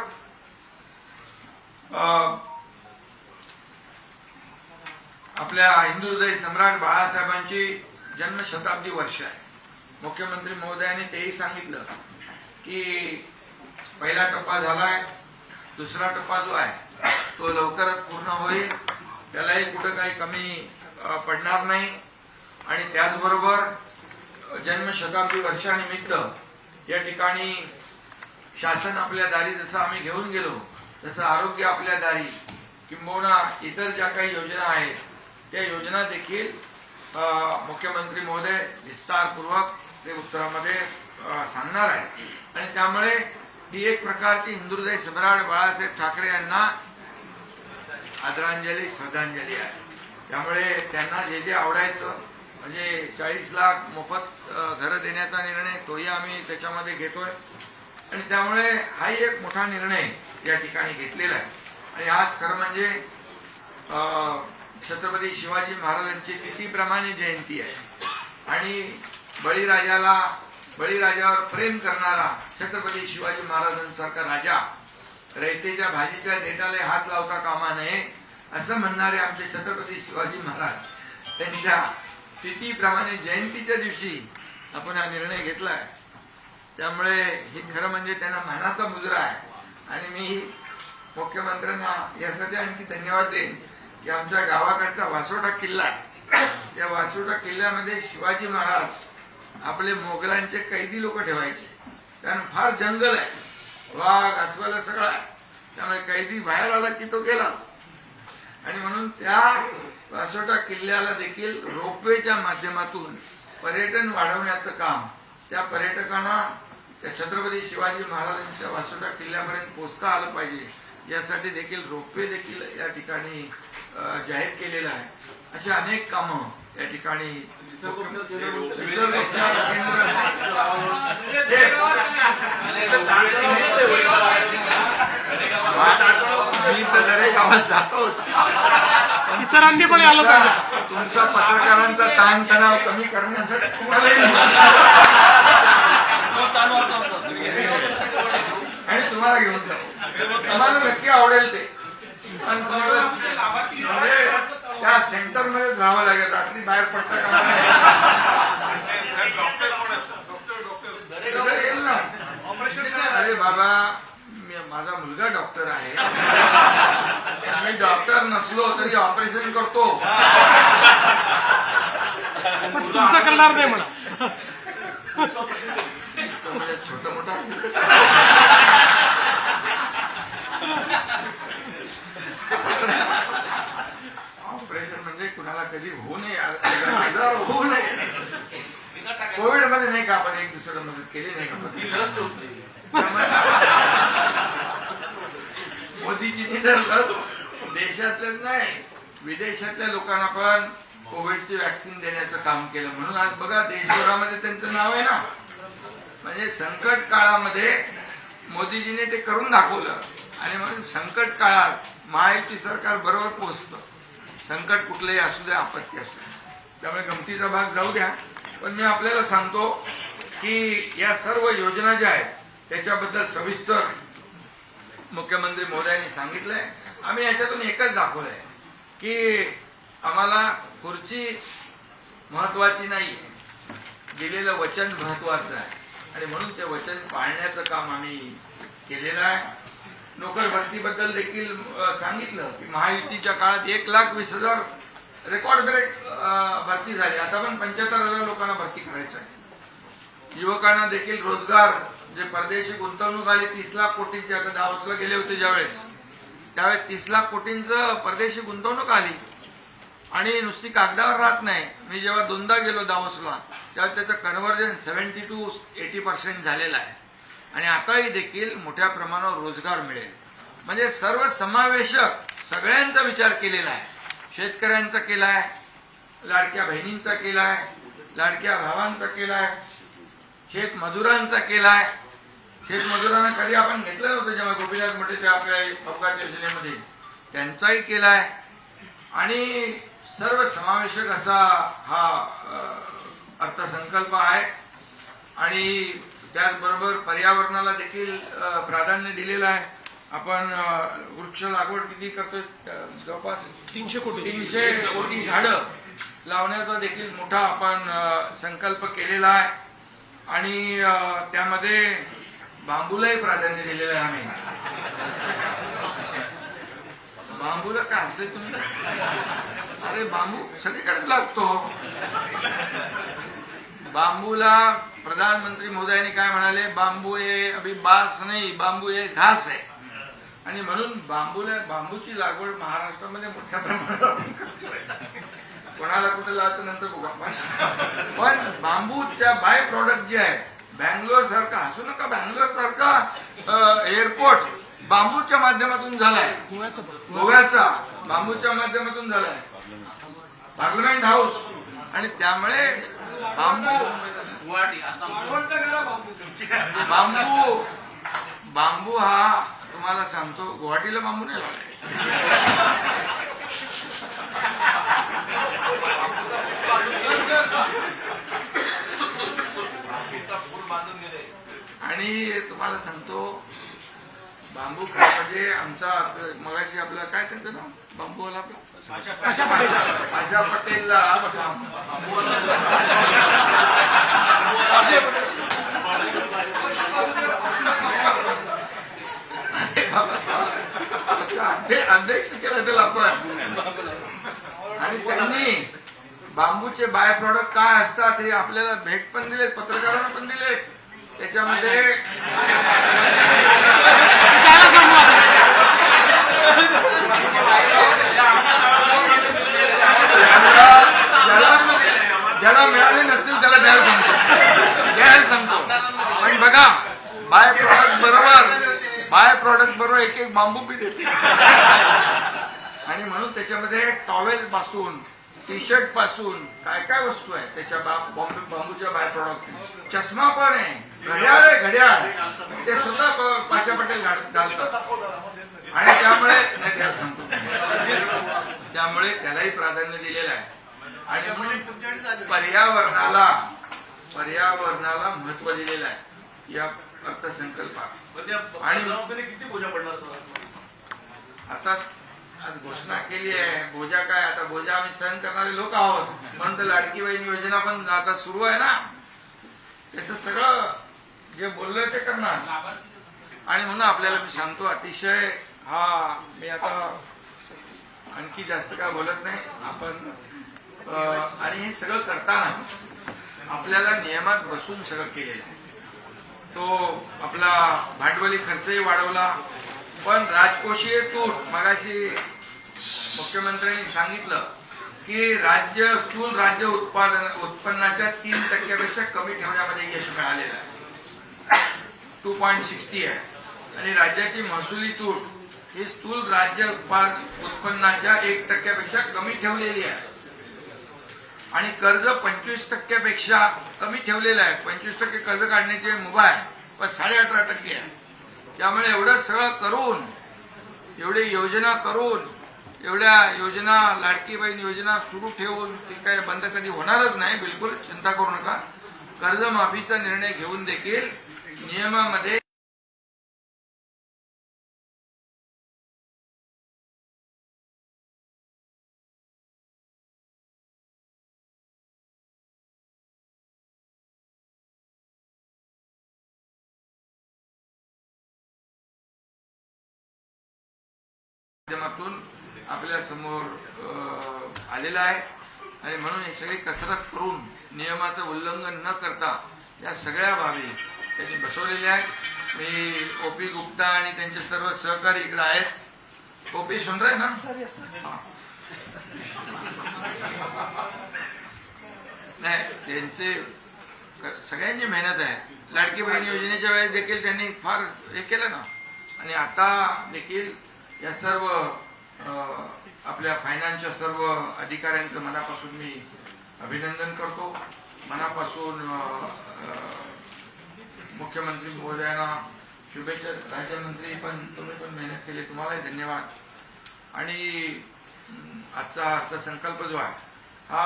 आपल्या हिंदू हृदय सम्राट बाळासाहेबांची जन्मशताब्दी वर्ष आहे. मुख्यमंत्री महोदयांनी तेही सांगितलं की पहिला टप्पा झालाय, दुसरा टप्पा जो आहे तो लवकरच पूर्ण होईल, त्यालाही कुठं काही कमी पडणार नाही. आणि त्याचबरोबर जन्मशताब्दी वर्षानिमित्त या ठिकाणी शासन आपल्या दारी जसं आम्ही घेऊन गेलो तसं आरोग्य आपल्या दारी किंबहुना इतर ज्या काही योजना आहेत त्या योजना देखील मुख्यमंत्री महोदय विस्तारपूर्वक ते उत्तरामध्ये सांगणार आहेत. आणि त्यामुळे ही एक प्रकारची हिंदुहृदय सम्राट बाळासाहेब ठाकरे यांना आदरांजली, श्रद्धांजली आहे. त्यामुळे त्यांना जे जे आवडायचं म्हणजे 40 लाख मोफत घरं देण्याचा निर्णय तोही आम्ही त्याच्यामध्ये घेतोय. आणि त्यामुळे हाही एक मोठा निर्णय या ठिकाणी घेतलेला आहे. आणि आज खरं म्हणजे छत्रपती शिवाजी महाराजांची तिथीप्रमाणे जयंती आहे आणि बळीराजावर प्रेम करणारा छत्रपती शिवाजी महाराजांसारखा राजा रयतेच्या भाजीच्या देठाला हात लावता कामा नये असं म्हणणारे आमचे छत्रपती शिवाजी महाराज त्यांच्या तिथीप्रमाणे जयंतीच्या दिवशी आपण हा निर्णय घेतलाय. त्यामुळे ही खरं म्हणजे त्यांना मानाचा मुजरा आहे. आणि मी मुख्यमंत्र्यांना यासाठी आणखी धन्यवाद देईन की आमच्या गावाकडचा वासोटा किल्ला आहे, त्या वासोटा किल्ल्यामध्ये शिवाजी महाराज आपले मोगलांचे कैदी लोक ठेवायचे, कारण फार जंगल आहे, वाघ अस्वल सगळं आहे. त्यामुळे कैदी बाहेर आला की तो गेलाच. आणि म्हणून त्या वासोटा किल्ल्याला देखील रोपवेच्या माध्यमातून पर्यटन वाढवण्याचं काम त्या पर्यटकांना त्या छत्रपती शिवाजी महाराजांच्या वासोटा किल्ल्यापर्यंत पोहोचता आलं पाहिजे यासाठी देखील रोपवे देखील या ठिकाणी जाहीर केलेलं आहे. अशी अनेक कामं या ठिकाणी मी तर दरेक गावात जातोच, इतरांनी पण आलं पाहिजे. तुमचा पत्रकारांचा ताणतणाव कमी करण्यासाठी आणि तुम्हाला घेऊन जाऊ, तुम्हाला नक्की आवडेल ते. पण तुम्हाला म्हणजे त्या सेंटरमध्ये जावं लागेल, रात्री बाहेर पडता का येईल ना. अरे बाबा, माझा मुलगा डॉक्टर आहे, मी डॉक्टर नसलो तरी ऑपरेशन करतो. पण तुमचं करणार नाही म्हणा. छोट मोठा ऑपरेशन म्हणजे कुणाला कधी होऊ नये, आजार होऊ नये. कोविड मध्ये नाही का आपण एक दुसऱ्या मदत केली नाही का? मोदीजींनी तर लस देशातल्याच नाही विदेशातल्या लोकांना पण कोविडची वॅक्सिन देण्याचं काम केलं. म्हणून आज बघा देशभरामध्ये त्यांचं नाव आहे ना. म्हणजे संकट काळामध्ये मोदीजीने ते करून दाखवलं. आणि म्हणून संकट काळात महायुती सरकार बरोबर पोहोचतं. संकट कुठलंही असू द्या, आपत्ती असू द्या. त्यामुळे गमतीचा भाग जाऊ द्या. पण मी आपल्याला सांगतो की या सर्व योजना ज्या आहेत त्याच्याबद्दल सविस्तर मुख्यमंत्री महोदयांनी सांगितलंय. आम्ही याच्यातून एकच दाखवलंय की आम्हाला खुर्ची महत्वाची नाही, दिलेलं वचन महत्वाचं आहे. आणि म्हणून ते वचन पाळण्याचं काम आम्ही केलेलं आहे. नोकर भरतीबद्दल देखील सांगितलं की महायुतीच्या काळात 1,20,000 रेकॉर्ड ब्रेक भरती झाली. आता पण 75,000 लोकांना भरती करायचं आहे. युवकांना देखील रोजगार, जे परदेशी गुंतवणूक आली 30 लाख कोटींची, आता दावोसला गेले होते ज्यावेळेस, त्यावेळेस 30 लाख कोटींचं परदेशी गुंतवणूक आली. आणि नुसती कागदावर राहत नाही. मी जेव्हा दोनदा गेलो दावोसला तेव्हा त्याचं कन्व्हर्जन 70 to 80% झालेलं आहे. आणि आताही देखील मोठ्या प्रमाणावर रोजगार मिळेल. म्हणजे सर्व समावेशक सगळ्यांचा विचार केलेला आहे. शेतकऱ्यांचा केलाय, लाडक्या बहिणींचा केलाय, लाडक्या भावांचा केलाय, शेतमजुरांचा केलाय. शेतमजुरांना कधी आपण घेतलं नव्हतं जेव्हा गोपीनाथ मुंडे आपल्या अपघात योजनेमध्ये, त्यांचाही केलाय. आणि सर्व समावेशक असा हा अर्थसंकल्प आहे. आणि त्याचबरोबर पर्यावरणाला देखील प्राधान्य दिलेलं आहे. आपण वृक्ष लागवड किती करतोय, जवळपास 300 कोटी झाडं लावण्याचा देखील मोठा आपण संकल्प केलेला आहे. आणि त्यामध्ये बांबूलाही प्राधान्य दिलेलं आहे आम्ही. बांबूला काय असते तुम्ही? अरे बांबू सगळीकडेच लागतो. बांबूला प्रधानमंत्री महोदयांनी काय म्हणाले, बांबू हे अभी बास नाही, बांबू हे घास आहे. आणि म्हणून बांबूची लागवड महाराष्ट्रामध्ये मोठ्या प्रमाणावर कोणाला कुठे लावतं नंतर बघा. पण बांबूच्या बाय प्रॉडक्ट जे आहे, बँगलोर सारखा, हसू नका, बँगलोर सारखा एअरपोर्ट बांबूच्या माध्यमातून झालाय, गोव्याचा बांबूच्या माध्यमातून झालाय, पार्लमेंट हाऊस. आणि त्यामुळे बांबू हा तुम्हाला सांगतो, गुवाहाटीला बांबू नाही लावलाय. आणि तुम्हाला सांगतो, बांबू म्हणजे आमचा मगाशी आपला काय त्यांचं नाव, बांबूवाला आपला आशा पटेलला अध्यक्ष केलं त्याला आपण. आणि त्यांनी बांबूचे बाय प्रॉडक्ट काय असतात हे आपल्याला भेट पण दिले, पत्रकारांना पण दिले. त्याच्यामध्ये ज्याला मिळाले नसतील त्याला द्यायला सांगतो. पण बघा, बाय प्रॉडक्ट बरोबर एक एक बांबू बी देते. आणि म्हणून त्याच्यामध्ये टॉवेल पासून, टी शर्ट पासून काय काय वस्तू आहे त्याच्या बांबूच्या बाय प्रॉडक्ट. चष्मा पण आहे, घड्याळ आहे, घड्याळ ते सुद्धा पाशा पटेल घालतात. आणि त्यामुळे सांगतो, त्यामुळे त्यालाही प्राधान्य दिलेलं आहे. आणि पर्यावरणाला महत्व दिलेलं आहे या अर्थसंकल्पात. आणि किती बोजा पडणार आता आज घोषणा केली आहे, बोजा काय, आता बोजा आम्ही सहन करणारे लोक आहोत. म्हणून तर लाडकी बहीण योजना पण आता सुरू आहे ना, त्याचं सगळं जे बोललोय ते करणार. आणि म्हणून आपल्याला मी सांगतो, अतिशय मी आता आणखी जास्त काय बोलत नाही आपण. आणि हे सगळं करताना आपल्याला नियमात बसून सगळं केलेलं आहे. तो आपला भांडवली खर्चही वाढवला, पण राजकोषीय तूट मगाशी मुख्यमंत्र्यांनी सांगितलं की स्थूल राज्य उत्पन्नाच्या 3% कमी ठेवण्यामध्ये यश मिळालेलं आहे, 2.60 आहे. आणि राज्याची महसुली तूट ही स्थूल राज्य उत्पन्नाच्या 1% कमी ठेवलेली आहे. आणि कर्ज 25% कमी ठेवलेलं आहे. 25% कर्ज काढण्याचे मुभा आहे, पण 18.5% आहे. त्यामुळे एवढं सगळं करून, एवढी योजना करून, एवढ्या योजना, लाडकी बहीण योजना सुरू ठेवून ते काय बंद कधी होणारच नाही, बिलकुल चिंता करू नका. कर्जमाफीचा निर्णय घेऊन देखील नियमामध्ये माध्यमातून आपल्या समोर आलेला आहे. आणि म्हणून हे सगळी कसरत करून नियमाचं उल्लंघन न करता या सगळ्या बाबी त्यांनी बसवलेल्या आहेत. मी ओपी गुप्ता आणि त्यांचे सर्व सहकारी इकडे आहेत. ओपी सुन रहे ना? नाही, त्यांचे सगळ्यांची मेहनत आहे. लाडकी बहीण योजनेच्या वेळेस देखील त्यांनी फार हे केलं ना. आणि आता देखील या सर्व आपल्या फायनान्सच्या सर्व अधिकाऱ्यांचं मनापासून मी अभिनंदन करतो. मनापासून मुख्यमंत्री महोदयांना शुभेच्छा. राज्यमंत्री पण तुम्ही पण मेहनत केली, तुम्हालाही धन्यवाद. आणि आजचा अर्थसंकल्प जो आहे हा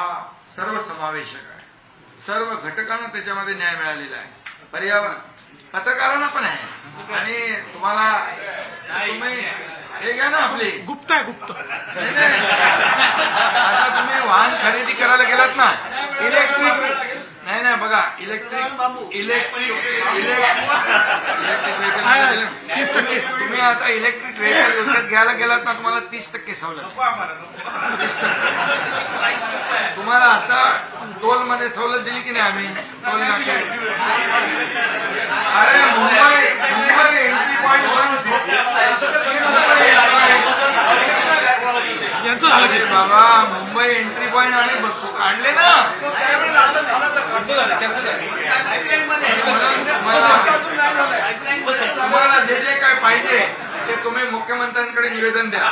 सर्वसमावेशक आहे. सर्व घटकांना त्याच्यामध्ये न्याय मिळालेला आहे. पर्यावरण पत्रकारांना पण आहे. आणि तुम्ही हे घ्या ना, आपली गुप्त आहे, गुप्त. आता तुम्ही वाहन खरेदी करायला गेलात ना, नाही नाही बघा इलेक्ट्रिक तुम्ही आता इलेक्ट्रिक व्हेकल विकत घ्यायला गेलात ना तुम्हाला 30% सवलत. तुम्हाला आता टोल मध्ये सवलत दिली की नाही आम्ही टोल नाके. अरे मुंबई एंट्री पॉइंट यांचं झालं की बाबा मुंबई एंट्री पॉइंट आणि बसू काढले ना. तुम्हाला जे जे काय पाहिजे ते तुम्ही मुख्यमंत्र्यांकडे निवेदन द्या.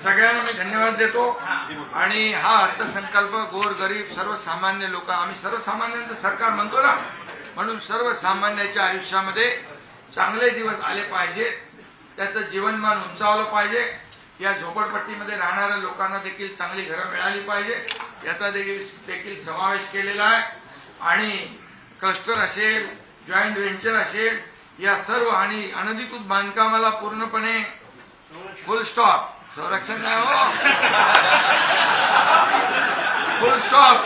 सगळ्यांना मी धन्यवाद देतो. आणि हा अर्थसंकल्प गोरगरीब सर्वसामान्य लोक, आम्ही सर्वसामान्यांचं सरकार म्हणतो ना, म्हणून सर्वसामान्याच्या आयुष्यामध्ये चांगले दिवस आले पाहिजे, त्याचं जीवनमान उंचावलं पाहिजे, या झोपडपट्टीमध्ये राहणाऱ्या लोकांना देखील चांगली घरं मिळाली पाहिजे याचा देखील समावेश केलेला आहे. आणि क्लस्टर असेल, जॉईंट व्हेंचर असेल, या सर्व आणि अनधिकृत बांधकामाला पूर्णपणे फुल स्टॉप. संरक्षण नाही हो, फुल स्टॉप.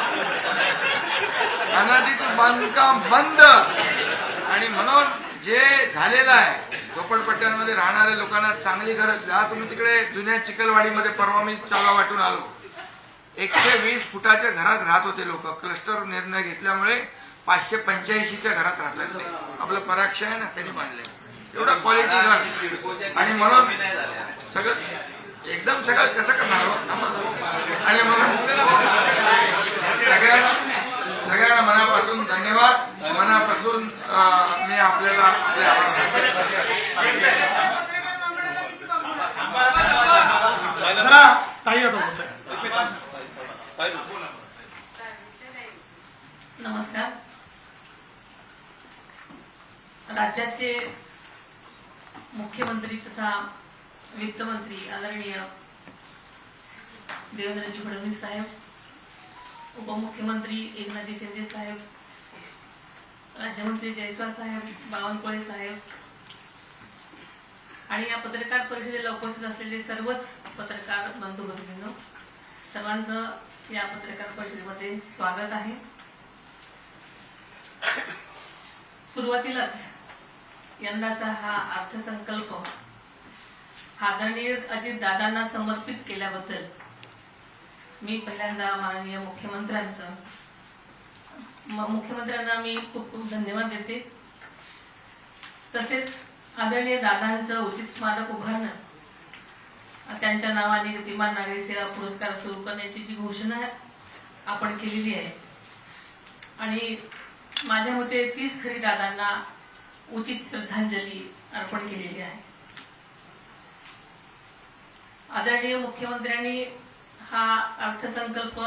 अनधिकृत बांधकाम बंद. आणि म्हणून जे झालेलं आहे झोपडपट्ट्यांमध्ये राहणाऱ्या लोकांना चांगली गरज. जा तुम्ही तिकडे जुन्या चिखलवाडीमध्ये परवा मी चाला वाटून आलो, 120 फुटाच्या घरात राहत होते लोक. क्लस्टर निर्णय घेतल्यामुळे 585च्या घरात राहतात. आपलं पराक्ष आहे ना, त्यांनी बांधले एवढं क्वालिटी घर. आणि म्हणून सगळं एकदम सगळं कसं करणार. आणि म्हणून सगळ्यांना मनापासून धन्यवाद. मनापासून मी आपल्याला आपले आभार जरा ताई आता बोलतोय. नमस्कार. राज्याचे मुख्यमंत्री तथा वित्तमंत्री आदरणीय देवेंद्रजी फडणवीस साहेब, उपमुख्यमंत्री एकनाथजी शिंदे साहेब, राज्यमंत्री जयस्वाल साहेब, बावनकुळे साहेब आणि या पत्रकार परिषदेला उपस्थित असलेले सर्वच पत्रकार बंधू भगिनींनो, सर्वांचं या पत्रकार परिषदेमध्ये स्वागत आहे. सुरुवातीलाच यंदाचा हा अर्थसंकल्प आदरणीय अजितदादांना समर्पित केल्याबद्दल मी पहिल्यांदा माननीय मुख्यमंत्र्यांना मी खूप खूप धन्यवाद देते. तसेच आदरणीय दादांचं उचित स्मारक उभारणं, त्यांच्या नावाने गतिमान नागरी सेवा पुरस्कार सुरू करण्याची जी घोषणा आपण केलेली आहे आणि माझ्या मते तीच खरी दादांना उचित श्रद्धांजली अर्पण केलेली आहे. आदरणीय मुख्यमंत्र्यांनी हा अर्थसंकल्प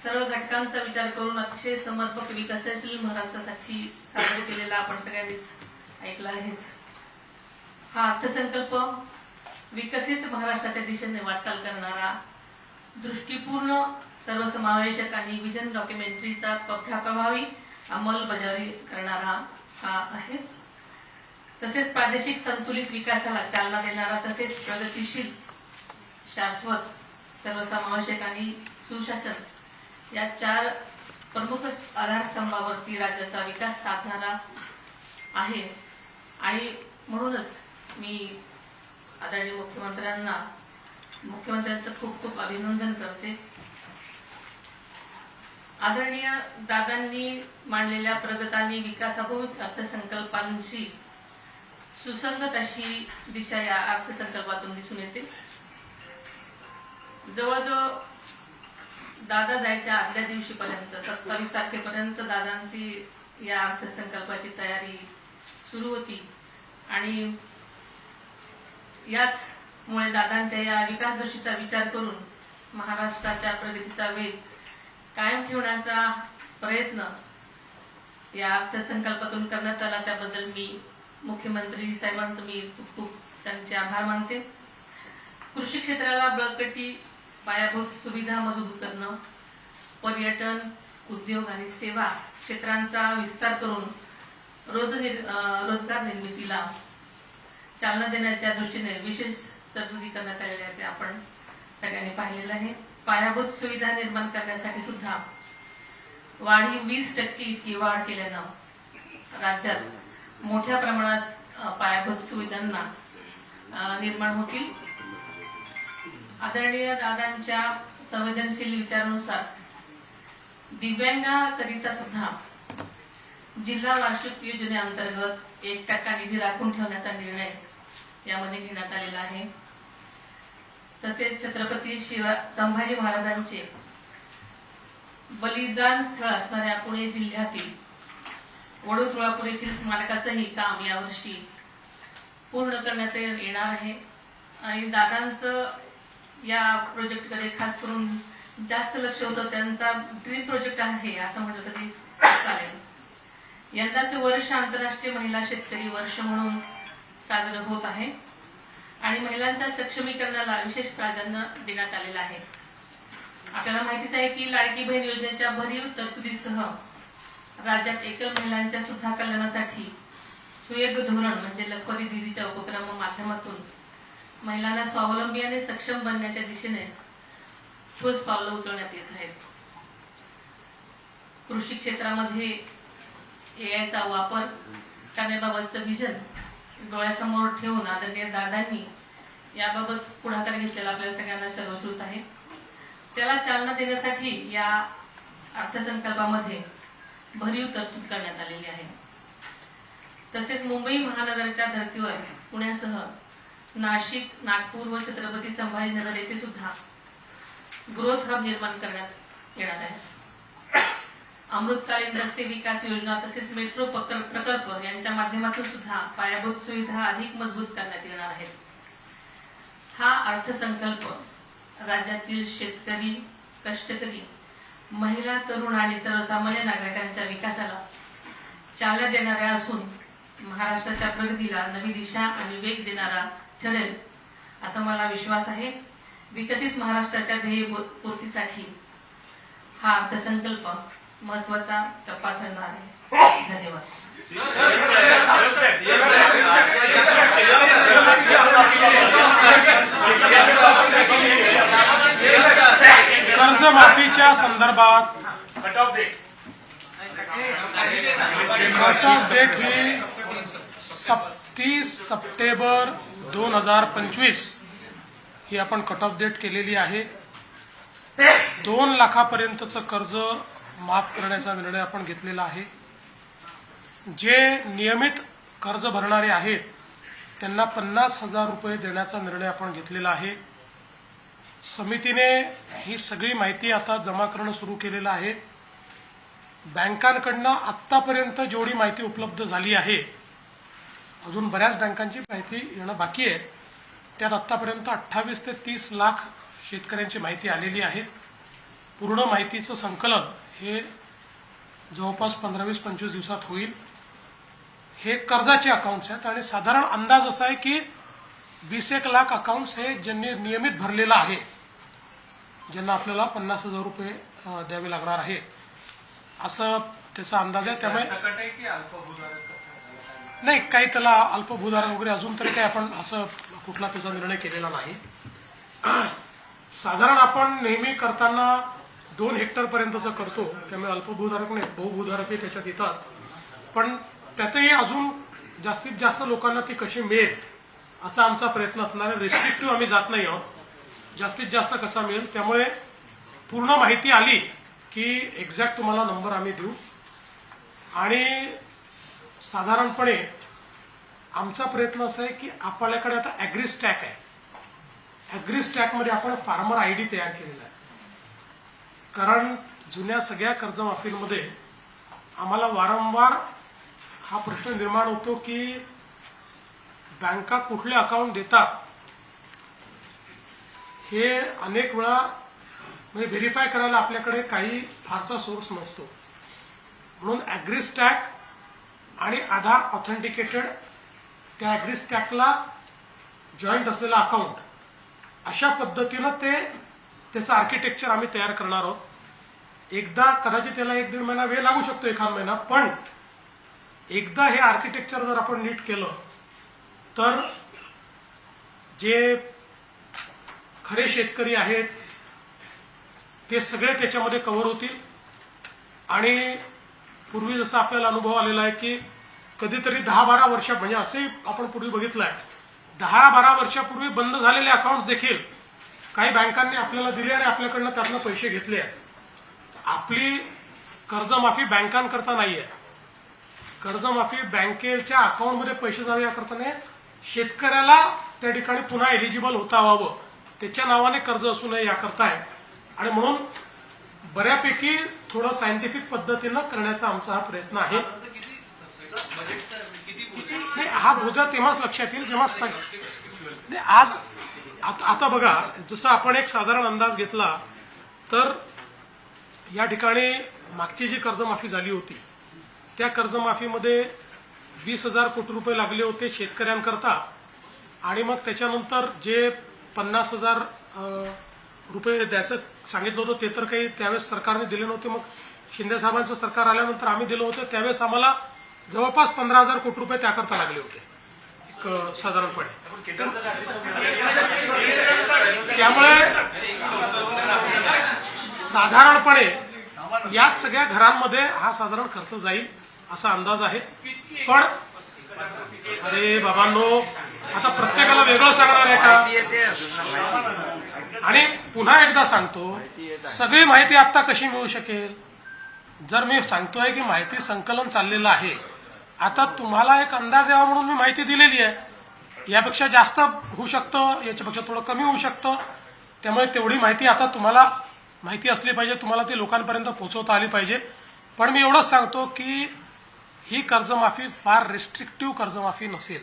सर्व घटकांचा विचार करून अतिशय समर्पक विकसनशील महाराष्ट्रासाठी सादर केलेला आपण सगळ्यांनीच ऐकला आहेच. हा अर्थसंकल्प विकसित महाराष्ट्राच्या दिशेने वाटचाल करणारा, दृष्टीपूर्ण, सर्वसमावेशक आणि विजन डॉक्युमेंटरीचा प्रभावी अंमलबजावणी करणारा हा आहे. तसेच प्रादेशिक संतुलित विकासाला चालना देणारा, तसेच प्रगतिशील, शाश्वत, सर्वसमावेशक आणि सुशासन या 4 प्रमुख आधारस्तंभावरती राज्याचा विकास साधणारा आहे. आणि म्हणूनच मी आदरणीय मुख्यमंत्र्यांचं खूप खूप अभिनंदन करते. आदरणीय दादांनी मांडलेल्या प्रगत आणि विकासाभिमुख अर्थसंकल्पांशी सुसंगत अशी दिशा या अर्थसंकल्पातून दिसून येते. जवळजवळ दादा जायच्या आदल्या दिवशीपर्यंत 27 तारखेपर्यंत दादांची या अर्थसंकल्पाची तयारी सुरू होती आणि याच मुळे दादांच्या या विकासदर्शीचा विचार करून महाराष्ट्राच्या प्रगतीचा वेग कायम ठेवण्याचा प्रयत्न या अर्थसंकल्पातून करण्यात आला. त्याबद्दल मी मुख्यमंत्री साहेबांचं मी खूप खूप त्यांचे आभार मानते. कृषी क्षेत्राला बळकटी, पायाभूत सुविधा मजबूत करणं, पर्यटन, उद्योग आणि सेवा क्षेत्रांचा विस्तार करून रोजगार निर्मितीला चालना देण्याच्या दृष्टीने विशेष तरतुदी करण्यात आलेल्या आहेत, आपण सगळ्यांनी पाहिलेलं आहे. पायाभूत सुविधा निर्माण करण्यासाठी सुद्धा वाढीव 20% इतकी वाढ केल्यानं राज्यात मोठ्या प्रमाणात पायाभूत सुविधांना निर्माण होतील. आदरणीय दादांच्या संवेदनशील विचारानुसार दिव्यांगाकरिता सुद्धा जिल्हा वार्षिक योजनेअंतर्गत 1% निधी राखून ठेवण्याचा निर्णय यामध्ये घेण्यात आलेला आहे. तसेच छत्रपती संभाजी महाराजांचे बलिदान स्थळ असणाऱ्या पुणे जिल्ह्यातील वडोदुळापूर येथील स्मारकाचंही काम यावर्षी पूर्ण करण्यात येणार आहे. आणि दादांचं या प्रोजेक्टकडे खास करून जास्त लक्ष होतं. त्यांचा ड्रीम प्रोजेक्ट आहे असं म्हटलं तरी चालेल. यंदाचं वर्ष आंतरराष्ट्रीय महिला शेतकरी वर्ष म्हणून साजरं होत आहे आणि महिलांच्या सक्षमीकरणाला विशेष प्राधान्य देण्यात आलेलं आहे. आपल्याला माहितीच आहे की लाडकी बहीण योजनेच्या भरीव तरतुदीसह राज्यात एकल महिलांच्या सुद्धा कल्याणासाठी सुयोग्य धोरण म्हणजे लखपती दीदीच्या उपक्रम माध्यमातून महिलांना स्वावलंबी आणि सक्षम बनण्याच्या दिशेने ठोस पावलं उचलण्यात येत आहेत. कृषी क्षेत्रामध्ये एआयचा वापर करण्याबाबतचं विजन डोळ्यासमोर ठेवून आदरणीय दादांनी याबाबत पुढाकार घेतलेला आपल्या सगळ्यांना सर्वश्रुत आहे. त्याला चालना देण्यासाठी या अर्थसंकल्पामध्ये भरीव तरतूद करण्यात आलेली आहे. तसेच मुंबई महानगराच्या धर्तीवर पुण्यासह नाशिक, नागपूर व छत्रपती संभाजीनगर येथे सुद्धा ग्रोथ हब निर्माण करण्यात येणार आहे. अमृतकालीन रस्ते विकास योजना तसेच मेट्रो प्रकल्प यांच्या माध्यमातून सुद्धा पायाभूत सुविधा अधिक मजबूत करण्यात येणार आहेत. हा अर्थसंकल्प राज्यातील शेतकरी, कष्टकरी, महिला, तरुण आणि सर्वसामान्य नागरिकांच्या विकासाला चालना देणारा असून महाराष्ट्राच्या प्रगतीला नवी दिशा आणि वेग देणारा ठरेल असा मला विश्वास आहे. विकसित महाराष्ट्राच्या ध्येयपूर्तीसाठी हा अर्थसंकल्प महत्वाचा टप्पा ठरणार आहे. धन्यवाद. कर्जमाफीच्या संदर्भात कट ऑफ डेट ही 30 सप्टेंबर 2025 ही आपण कट ऑफ डेट केलेली आहे. 2 लाखापर्यंतचं कर्ज माफ करण्याचा निर्णय आपण घेतलेला आहे. जे नियमित कर्ज भरणारे आहेत त्यांना 50,000 रुपये देण्याचा निर्णय आपण घेतलेला आहे. समितीने ही सगळी माहिती आता जमा करणं सुरू केलेलं आहे. बँकांकडनं आत्तापर्यंत जेवढी माहिती उपलब्ध झाली आहे, अजून बऱ्याच बँकांची माहिती येणं बाकी आहे, त्यात आत्तापर्यंत 28 ते 30 लाख शेतकऱ्यांची माहिती आलेली आहे. पूर्ण माहितीचं संकलन हे जवळपास 15-20-25 दिवसात होईल. हे कर्जाचे अकाउंट्स आहेत आणि साधारण अंदाज असा आहे की 20-1 लाख अकाउंट्स हे ज्यांनी नियमित भरलेलं आहे, ज्यांना आपल्याला 50,000 रुपये द्यावे लागणार आहे असं त्याचा अंदाज आहे. त्यामुळे नाही, काही त्याला अल्पभूधारक वगैरे अजून तरी काही आपण असं कुठला त्याचा निर्णय केलेला नाही. साधारण आपण नेहमी करताना 2 हेक्टर पर्यंतचं करतो, त्यामुळे अल्पभूधारक नाही, बहुभूधारकही त्याच्यात येतात. पण त्यातही अजून जास्तीत जास्त लोकांना ती कशी मिळेल असा आमचा प्रयत्न असणार आहे. रिस्ट्रिक्टिव्ह आम्ही जात नाही आहोत, जास्तीत जास्त कसा मिळेल. त्यामुळे पूर्ण माहिती आली की एक्झॅक्ट तुम्हाला नंबर आम्ही देऊ. आणि साधारणपणे आमचा प्रयत्न असा आहे की आपल्याकडे आता ॲग्रीस्टॅक आहे. ॲग्रीस्टॅकमध्ये आपण फार्मर आयडी तयार केलेला आहे. कारण जुन्या सगळ्या कर्जमाफींमध्ये आम्हाला वारंवार हा प्रश्न निर्माण होतो की बँका कुठले अकाउंट देतात हे अनेक वेळा म्हणजे व्हेरीफाय करायला आपल्याकडे काही फारसा सोर्स नसतो. म्हणून ॲग्रीस्टॅक आणि आधार ऑथेंटिकेटेड त्या ॲग्रीस्टॅकला जॉईंट असलेला अकाउंट अशा पद्धतीनं त्याचं आर्किटेक्चर आम्ही तयार करणार आहोत. एकदा कदाचित त्याला 1-1.5 महिना वेळ लागू शकतो, एखाद महिना, पण एकदा हे आर्किटेक्चर जर आपण नीट केलं तर जे खरे शेतकरी आहेत ते सगळे त्याच्यामध्ये कव्हर होतील. आणि पूर्वी जसा आपल्याला अनुभव आलेला आहे की कधीतरी 10-12 वर्ष म्हणजे असे आपण पूर्वी बघितलं आहे, 10-12 वर्षापूर्वी बंद झालेले अकाउंट देखील काही बँकांनी आपल्याला दिले आणि आपल्याकडनं त्यातनं पैसे घेतले आहेत. आपली कर्जमाफी बँकांकरता नाही आहे. कर्जमाफी बँकेच्या अकाउंटमध्ये पैसे जावे याकरता नाही, शेतकऱ्याला त्या ठिकाणी पुन्हा एलिजिबल होता व्हावं, त्याच्या नावाने कर्ज असू नये याकरता आहे. आणि म्हणून बऱ्यापैकी थोडं सायंटिफिक पद्धतीनं करण्याचा आमचा हा प्रयत्न आहे. नाही, हा बोजा तेव्हाच लक्षात येईल जेव्हा नाही, आज आता बघा, जसं आपण एक साधारण अंदाज घेतला तर या ठिकाणी मागची जी कर्जमाफी झाली होती त्या कर्जमाफीमध्ये 20,000 कोटी रुपये लागले होते शेतकऱ्यांकरता. आणि मग त्याच्यानंतर जे 50,000 रुपये द्यायचं सांगितलं होतं ते तर काही त्यावेळेस सरकारने दिले नव्हते. मग शिंदे साहेबांचं सरकार आल्यानंतर आम्ही दिलं होतं, त्यावेळेस आम्हाला जवळपास 15,000 कोटी रुपये त्याकरता लागले होते एक साधारणपणे. त्यामुळे साधारणपणे याच सगळ्या घरांमध्ये हा साधारण खर्च जाईल असा अंदाज आहे. पण अरे बाबांनो, आता प्रत्येकाला वेगळं सांगणार आहे का? आणि पुन्हा एकदा सांगतो, सगळी माहिती आता कशी मिळू शकेल? जर मी सांगतोय की माहिती संकलन चाललेलं आहे, आता तुम्हाला एक अंदाज यावा म्हणून मी माहिती दिलेली आहे. यापेक्षा जास्त होऊ शकतं, याच्यापेक्षा थोडं कमी होऊ शकतं. त्यामुळे तेवढी माहिती आता तुम्हाला माहिती असली पाहिजे, तुम्हाला ती लोकांपर्यंत पोहोचवता आली पाहिजे. पण मी एवढंच सांगतो की ही कर्जमाफी फार रिस्ट्रिक्टिव्ह कर्जमाफी नसेल.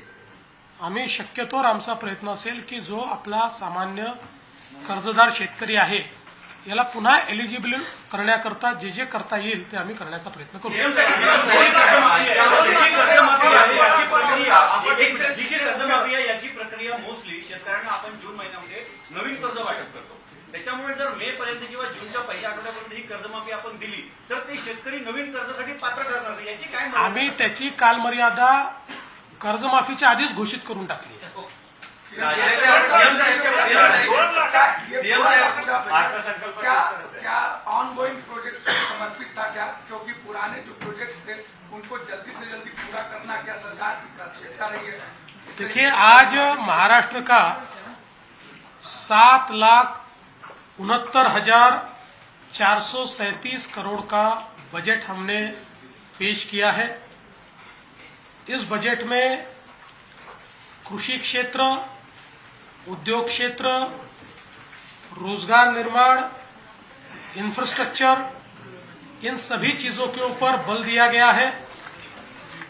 आम्ही शक्यतोवर आमचा प्रयत्न असेल की जो आपला सामान्य कर्जदार शेतकरी आहे याला पुन्हा एलिजिबल करण्याकरता जे जे करता येईल ते आम्ही करण्याचा प्रयत्न करू. याची प्रक्रिया मोस्टली शेतकऱ्यांना आपण जून महिन्यामध्ये नवीन कर्ज वाटप करतो. त्याच्यामुळे जर मे पर्यंत किंवा जूनच्या पहिल्या आठवड्यापर्यंत ही कर्जमाफी आपण दिली तर ते शेतकरी नवीन कर्जासाठी पात्र ठरणार नाही. याची काय आम्ही त्याची कालमर्यादा कर्जमाफीच्या आधीच घोषित करून टाकली. क्या ऑनगोइंग प्रोजेक्ट्स समर्पित था क्या? क्योंकि पुराने जो प्रोजेक्ट्स थे उनको जल्दी से जल्दी पूरा करना क्या सरकार की प्राथमिकता रही है? देखिए, आज महाराष्ट्र का 7,69,437 करोड़ का बजट हमने पेश किया है. इस बजट में कृषि क्षेत्र, उद्योग क्षेत्र, रोजगार निर्माण, इंफ्रास्ट्रक्चर, इन सभी चीजों के ऊपर बल दिया गया है.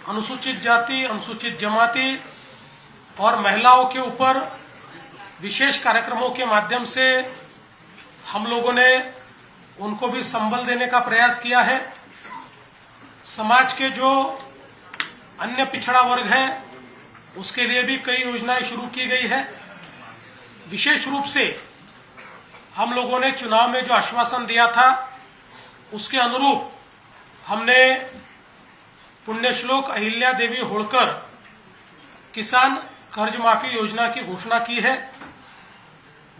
अनुसूचित जाति, अनुसूचित जमाती और महिलाओं के ऊपर विशेष कार्यक्रमों के माध्यम से हम लोगों ने उनको भी संबल देने का प्रयास किया है. समाज के जो अन्य पिछड़ा वर्ग है उसके लिए भी कई योजनाएं शुरू की गई है. विशेष रूप से हम लोगों ने चुनाव में जो आश्वासन दिया था उसके अनुरूप हमने पुण्यश्लोक अहिल्या देवी होळकर किसान कर्ज माफी योजना की घोषणा की है.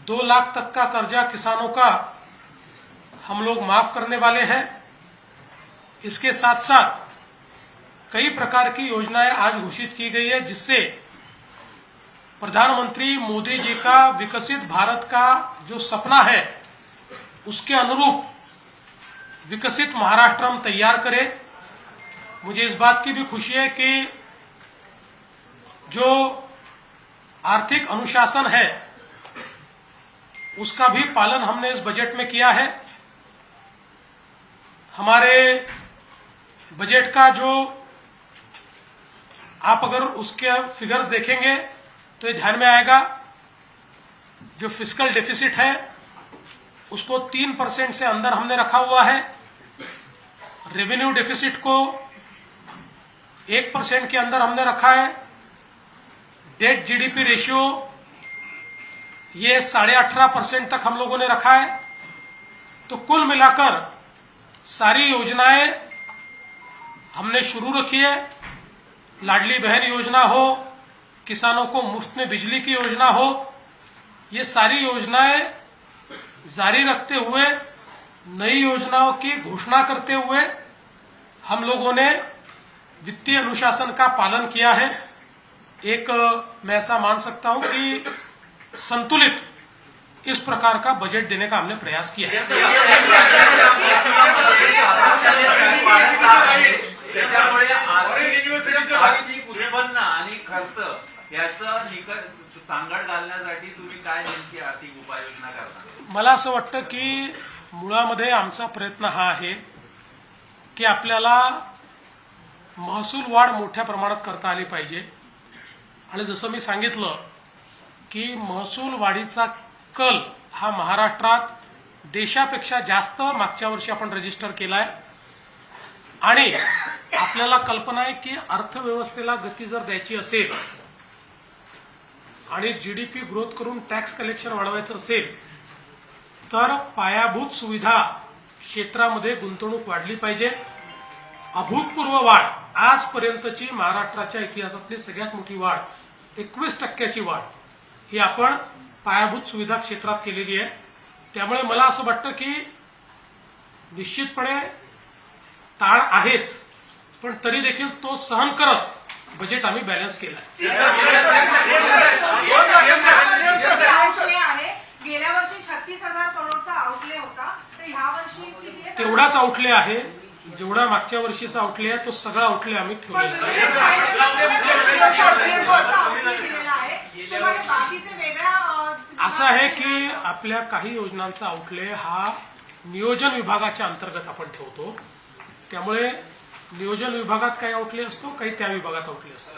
2 लाख तक का कर्जा किसानों का हम लोग माफ करने वाले हैं. इसके साथ साथ कई प्रकार की योजनाएं आज घोषित की गई है जिससे प्रधानमंत्री मोदी जी का विकसित भारत का जो सपना है उसके अनुरूप विकसित महाराष्ट्र हम तैयार करें. मुझे इस बात की भी खुशी है कि जो आर्थिक अनुशासन है उसका भी पालन हमने इस बजट में किया है. हमारे बजट का जो आप अगर उसके फिगर्स देखेंगे तो ये ध्यान में आएगा, जो फिस्कल डेफिसिट है उसको 3% से अंदर हमने रखा हुआ है. रेवेन्यू डेफिसिट को 1% के अंदर हमने रखा है. डेट जीडीपी रेशियो ये 18.5% तक हम लोगों ने रखा है. तो कुल मिलाकर सारी योजनाएं हमने शुरू रखी है. लाडली बहन योजना हो, किसानों को मुफ्त में बिजली की योजना हो, ये सारी योजनाएं जारी रखते हुए नई योजनाओं की घोषणा करते हुए हम लोगों ने वित्तीय अनुशासन का पालन किया है। एक मैं ऐसा मान सकता हूं कि संतुलित इस प्रकार का बजट देने का हमने प्रयास किया है। त्याच्यामुळे आर्थिक उत्पन्न आणि खर्च याचं सांगड घालण्यासाठी तुम्ही काय नेमकी आर्थिक उपाययोजना करता? मला असं वाटतं की मुळामध्ये आमचा प्रयत्न हा आहे की आपल्याला महसूल वाढ मोठ्या प्रमाणात करता आली पाहिजे आणि जसं मी सांगितलं की महसूल वाढीचा कल हा महाराष्ट्रात देशापेक्षा जास्त मागच्या वर्षी आपण रजिस्टर केलाय आणि आपल्याला कल्पना आहे की अर्थव्यवस्थेला गती जर द्यायची असेल आणि जीडीपी ग्रोथ करून टॅक्स कलेक्शन वाढवायचं असेल तर पायाभूत सुविधा क्षेत्रामध्ये गुंतवणूक वाढली पाहिजे। अभूतपूर्व वाढ आजपर्यंतची महाराष्ट्राच्या इतिहासातली सगळ्यात मोठी वाढ 21% वाढ ही आपण पायाभूत सुविधा क्षेत्रात केलेली आहे। त्यामुळे मला असं वाटतं की निश्चितपणे ताण आहेच पण तरी देखील तो सहन करत बजेट आम्ही बॅलन्स केला आहे। गेल्या वर्षी 36,000 करोडचा आउटले होता तर ह्या वर्षी किती आहे? तेवढाच आउटले आहे जेवढा मागच्या वर्षीचा आउटले आहे तो सगळा आउटले आम्ही ठेवलेला आहे। असं आहे की आपल्या काही योजनांचा आउटले हा नियोजन विभागाच्या अंतर्गत आपण ठेवतो त्यामुळे नियोजन विभागात काही आउटले असतो काही त्या विभागात आउटले असतो।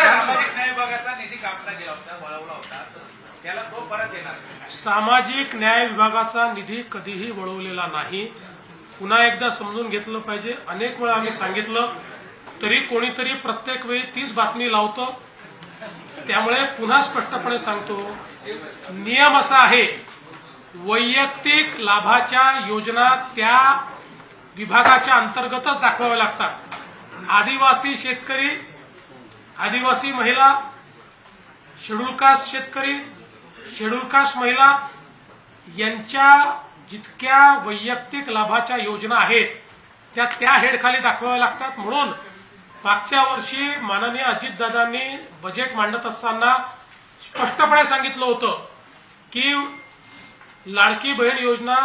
सामाजिक न्याय विभागाचा निधी कापला गेला होता वळवला होता त्याला तो परत येणार। सामाजिक न्याय विभागाचा निधी कधीही वळवलेला नाही। पुन्हा एकदा समजून घेतलं पाहिजे। अनेक वेळा आम्ही सांगितलं तरी कोणीतरी प्रत्येक वेळी तीच बातमी लावतं त्यामुळे पुन्हा स्पष्टपणे सांगतो नियम असा आहे वैयक्तिक लाभाच्या योजना त्या विभागाच्या अंतर्गतच दाखवाव्या लागतात। आदिवासी शेतकरी आदिवासी महिला शेड्यूल कास्ट शेतकरी शेड्यूल कास्ट महिला यांच्या जितक्या वैयक्तिक लाभाच्या योजना आहेत त्या हेडखाली दाखवाव्या लागतात। म्हणून मागच्या वर्षी माननीय अजितदादांनी बजेट मांडत असताना स्पष्टपणे सांगितलं होतं की लाडकी बहीण योजना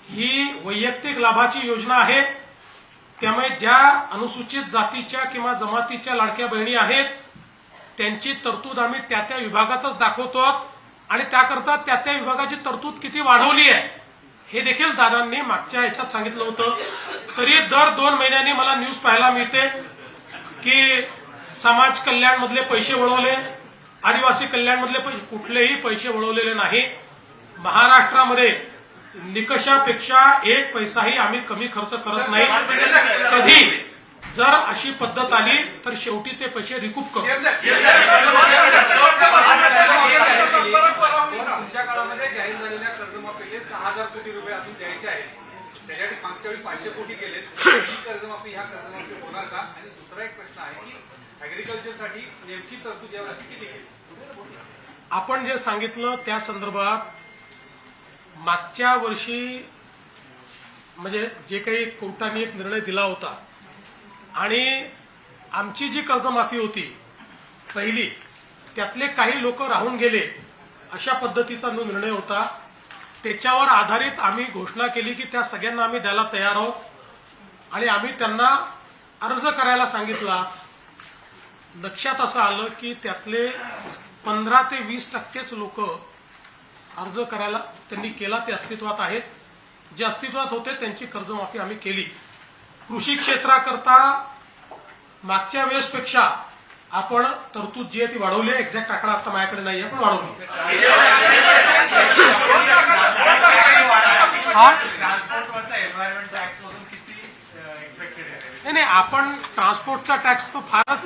ही वैयक्तिक लाभाची योजना आहे त्यामुळे ज्या अनुसूचित जातीच्या किंवा जमातीच्या लाडक्या बहिणी आहेत त्यांची तरतूद आम्ही त्या विभागातच दाखवतो आणि त्याकरता त्या विभागाची तरतूद किती वाढवली आहे हे देखील दादांनी मागच्या ह्याच्यात सांगितलं होतं। तरी दर 2 महिन्यांनी मला न्यूज पाहायला मिळते की समाज कल्याण मधले पैसे वळवले आदिवासी कल्याण मधले कुठलेही पैसे वळवलेले नाही। महाराष्ट्रामध्ये निकषापेक्षा 1 पैसाही आम्ही कमी खर्च करत नाही। कधी जर अशी पद्धत आली तर शेवटी ते पैसे रिकूप करू। तुमच्या काळामध्ये जाहीर झालेल्या कर्जमाफीले 6,000 कोटी रुपये अजून द्यायचे आहेत त्यासाठी मागच्या वेळी 500 कोटी केलेत। ही कर्जमाफी ह्या कर्जमाफी होणार का? आणि दुसरा एक प्रश्न आहे की ऍग्रिकल्चरसाठी नेमकी तरतूद यावर्षी किती केली? आपण जे सांगितलं त्या संदर्भात मागच्या वर्षी म्हणजे जे काही कोर्टाने एक निर्णय दिला होता आणि आमची जी कर्जमाफी होती पहिली त्यातले काही लोक राहून गेले अशा पद्धतीचा जो निर्णय होता त्याच्यावर आधारित आम्ही घोषणा केली की त्या सगळ्यांना आम्ही द्यायला तयार आहोत आणि आम्ही त्यांना अर्ज करायला सांगितला। लक्षात असं आलं की त्यातले 15 ते 20% लोक अर्ज करायला त्यांनी केला ते अस्तित्वात आहेत। जे अस्तित्वात होते त्यांची कर्जमाफी आम्ही केली। कृषी क्षेत्राकरता मागच्या वेळेसपेक्षा आपण तरतूद जी आहे ती वाढवली आहे। एक्झॅक्ट आकडा आता माझ्याकडे नाही आहे पण वाढवली। नाही आपण ट्रान्सपोर्टचा टॅक्स तो फारच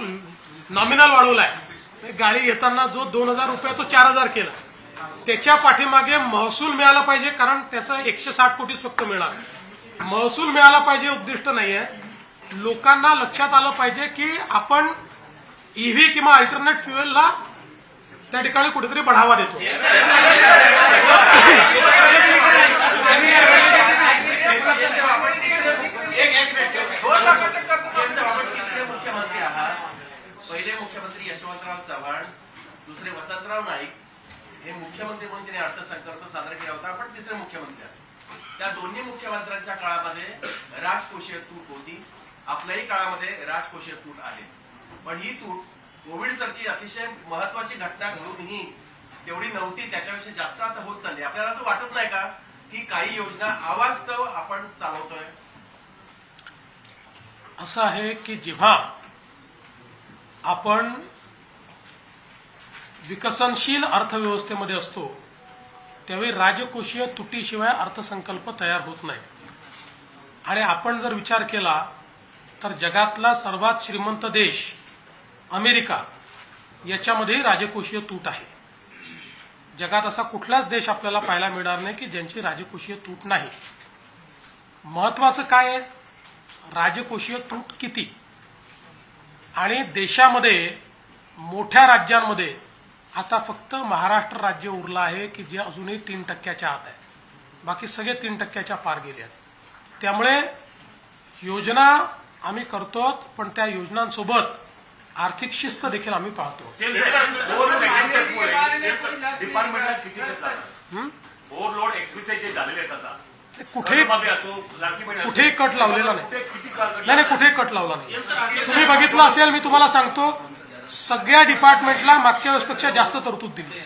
नॉमिनल वाढवलाय। गाडी घेताना जो 2,000 रुपये तो 4,000 केला। त्याच्या पाठीमागे महसूल मिळाला पाहिजे कारण त्याचा 160 कोटी फक्त मिळणार। महसूल मिळाला पाहिजे उद्दिष्ट नाहीये। लोकांना लक्षात आलं पाहिजे की आपण ईव्ही किंवा अल्टरनेट फ्युएलला त्या ठिकाणी कुठेतरी बढावा देतो. मुख्यमंत्री आहात. पहिले मुख्यमंत्री यशवंतराव चव्हाण, दुसरे वसंतराव नाईक हे मुख्यमंत्री म्हणून त्यांनी अर्थसंकल्प सादर केला होता. आपण तिसरे मुख्यमंत्री आहात. त्या दोन्ही मुख्यमंत्र्यांच्या काळामध्ये राजकोषीय तूट होती. आपल्याही काळामध्ये राजकोषीय तूट आहे. पण ही तूट कोविड सारखी अतिशय महत्वाची घटना घडूनही तेवढी नव्हती, त्याच्यापेक्षा जास्त आता होत चालली. आपल्याला असं वाटत नाही का की काही योजना अवास्तव आपण चालवतोय? असं आहे की जेव्हा आपण विकसनशील अर्थव्यवस्थेमध्ये असतो त्यावेळी राजकोषीय तुटीशिवाय अर्थसंकल्प तयार होत नाही. आणि आपण जर विचार केला तर जगातला सर्वात श्रीमंत देश अमेरिका याच्यामध्ये राजकोषीय तूट आहे. जगात असा कुठलाच देश आपल्याला पाहायला मिळणार नाही की ज्यांची राजकोषीय तूट नाही. महत्वाचं काय आहे? राजकोषीय तूट किती? आणि देशामध्ये मोठ्या राज्यांमध्ये आता फक्त महाराष्ट्र राज्य उरलं आहे की जे अजूनही 3% आत आहे. बाकी सगळे 3% पार गेले आहेत. त्यामुळे योजना आम्ही करतो, पण त्या योजनांसोबत आर्थिक शिस्त देखील आम्ही पाहतो. डिपार्टमेंटला किती ओव्हरलोड एक्सपेन्सेस जे झालेले आहेत आता कुठेही कट लावलेला नाही. कुठेही कट लावला नाही. तुम्ही बघितलं असेल, मी तुम्हाला सांगतो, सगळ्या डिपार्टमेंटला मागच्या वेळेसपेक्षा जास्त तरतूद दिली.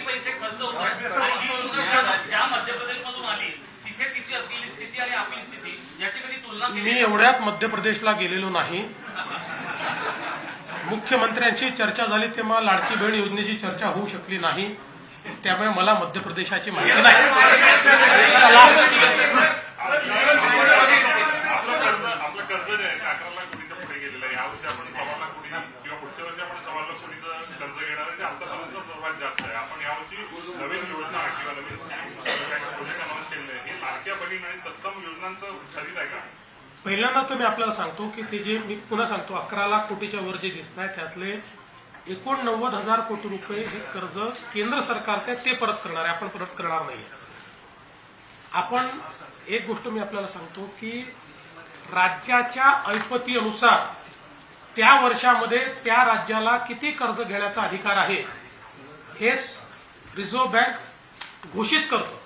पैसे खर्च होतात ज्या मध्य प्रदेशमधून आली तिथे तिची असलेली स्थिती आणि आपली स्थिती याची कधी तुलना मी एवढ्यात मध्य प्रदेशला गेलेलो नाही. मुख्यमंत्र्यांची चर्चा झाली तेव्हा लाडकी बहीण योजनेची चर्चा होऊ शकली नाही. त्यामुळे मला मध्य प्रदेशाची माहिती नाही. आपलं कर्ज जे आहे 11 लाख कोटीच्या पुढे गेलेलं आहे. यावर्षी आपण 16 लाख कोटी किंवा पुढच्या वर्षी आपण 16 लाख कोटीचं कर्ज घेणार आहे, जे आतापर्यंत सर्वात जास्त आहे. आपण यावर्षी नवीन योजना किंवा नवीन प्रोजेक्ट अनाऊन्स केलेले आहे. ही लाडक्या बहीण आणि तत्सम योजनांचं खरीद आहे का? पहिल्यांदा तर मी आपल्याला सांगतो की ते जे मी पुन्हा सांगतो 11 लाख कोटीच्या वर जे दिसत आहे त्यातले 89,000 कोटी रुपये हे कर्ज केंद्र सरकारचे ते परत करणार आहे. आपण परत करणार नाही. आपण एक गोष्ट मी आपल्याला सांगतो की राज्याच्या ऐपतीनुसार त्या वर्षामध्ये त्या राज्याला किती कर्ज घेण्याचा अधिकार आहे हे रिझर्व्ह बँक घोषित करतो.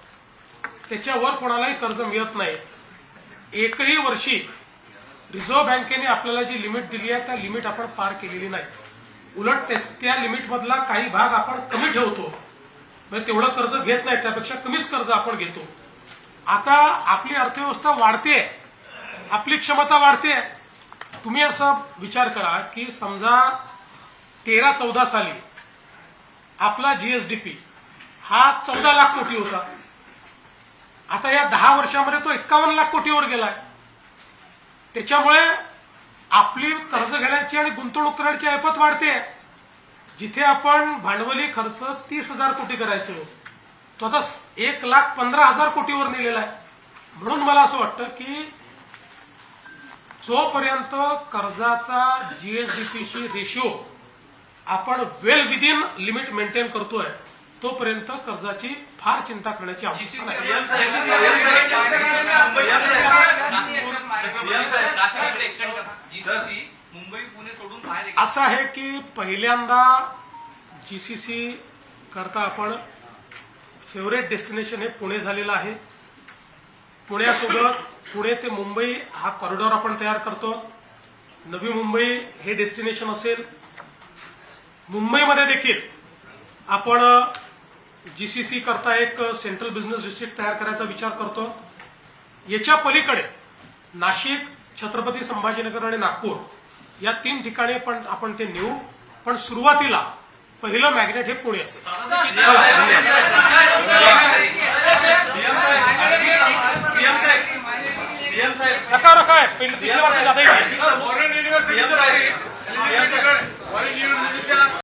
त्याच्यावर कोणालाही कर्ज मिळत नाही. एकही वर्षी रिझर्व्ह बँकेने आपल्याला जी लिमिट दिली आहे त्या लिमिट आपण पार केलेली नाही. उलट त्या लिमिटमधला काही भाग आपण कमी ठेवतो, म्हणजे तेवढं कर्ज घेत नाही, त्यापेक्षा कमीच कर्ज आपण घेतो. आता आपली अर्थव्यवस्था वाढते, आपली क्षमता वाढते. तुम्ही असा विचार करा की समजा 13-14 साली आपला जीएसडीपी हा 14 लाख कोटी होता. आता या 10 वर्षामध्ये तो 51 लाख कोटीवर गेलाय. त्याच्यामुळे आपली कर्ज घेण्याची आणि गुंतवणूक करण्याची ऐपत वाढते. जिथे आपण भांडवली खर्च 30,000 कोटी करायचो तो आता 1,15,000 कोटीवर नेलेला आहे. म्हणून मला असं वाटतं की जोपर्यंत कर्जाचा जीएसडीपीशी रेशिओ आपण वेल विदिन लिमिट मेंटेन करतोय तोपर्यंत कर्जाची फार चिंता करण्याची आवश्यकता नाही. मुंबई पुणे सोडून बाहेर असं आहे की पहिल्यांदा जीसीसी करता आपण फेवरेट डेस्टिनेशन हे पुणे झालेलं आहे. पुण्यासोबत पुणे ते मुंबई हा कॉरिडॉर आपण तयार करतो. नवी मुंबई हे डेस्टिनेशन असेल. मुंबईमध्ये देखील आपण जीसीसी करता एक सेंट्रल बिझनेस डिस्ट्रिक्ट तयार करायचा विचार करतो. याच्या पलीकडे नाशिक, छत्रपती संभाजीनगर आणि नागपूर या 3 ठिकाणी पण आपण ते नेऊ. पण सुरुवातीला पहिलं मॅग्नेट हे पुणे असेल. Foreign university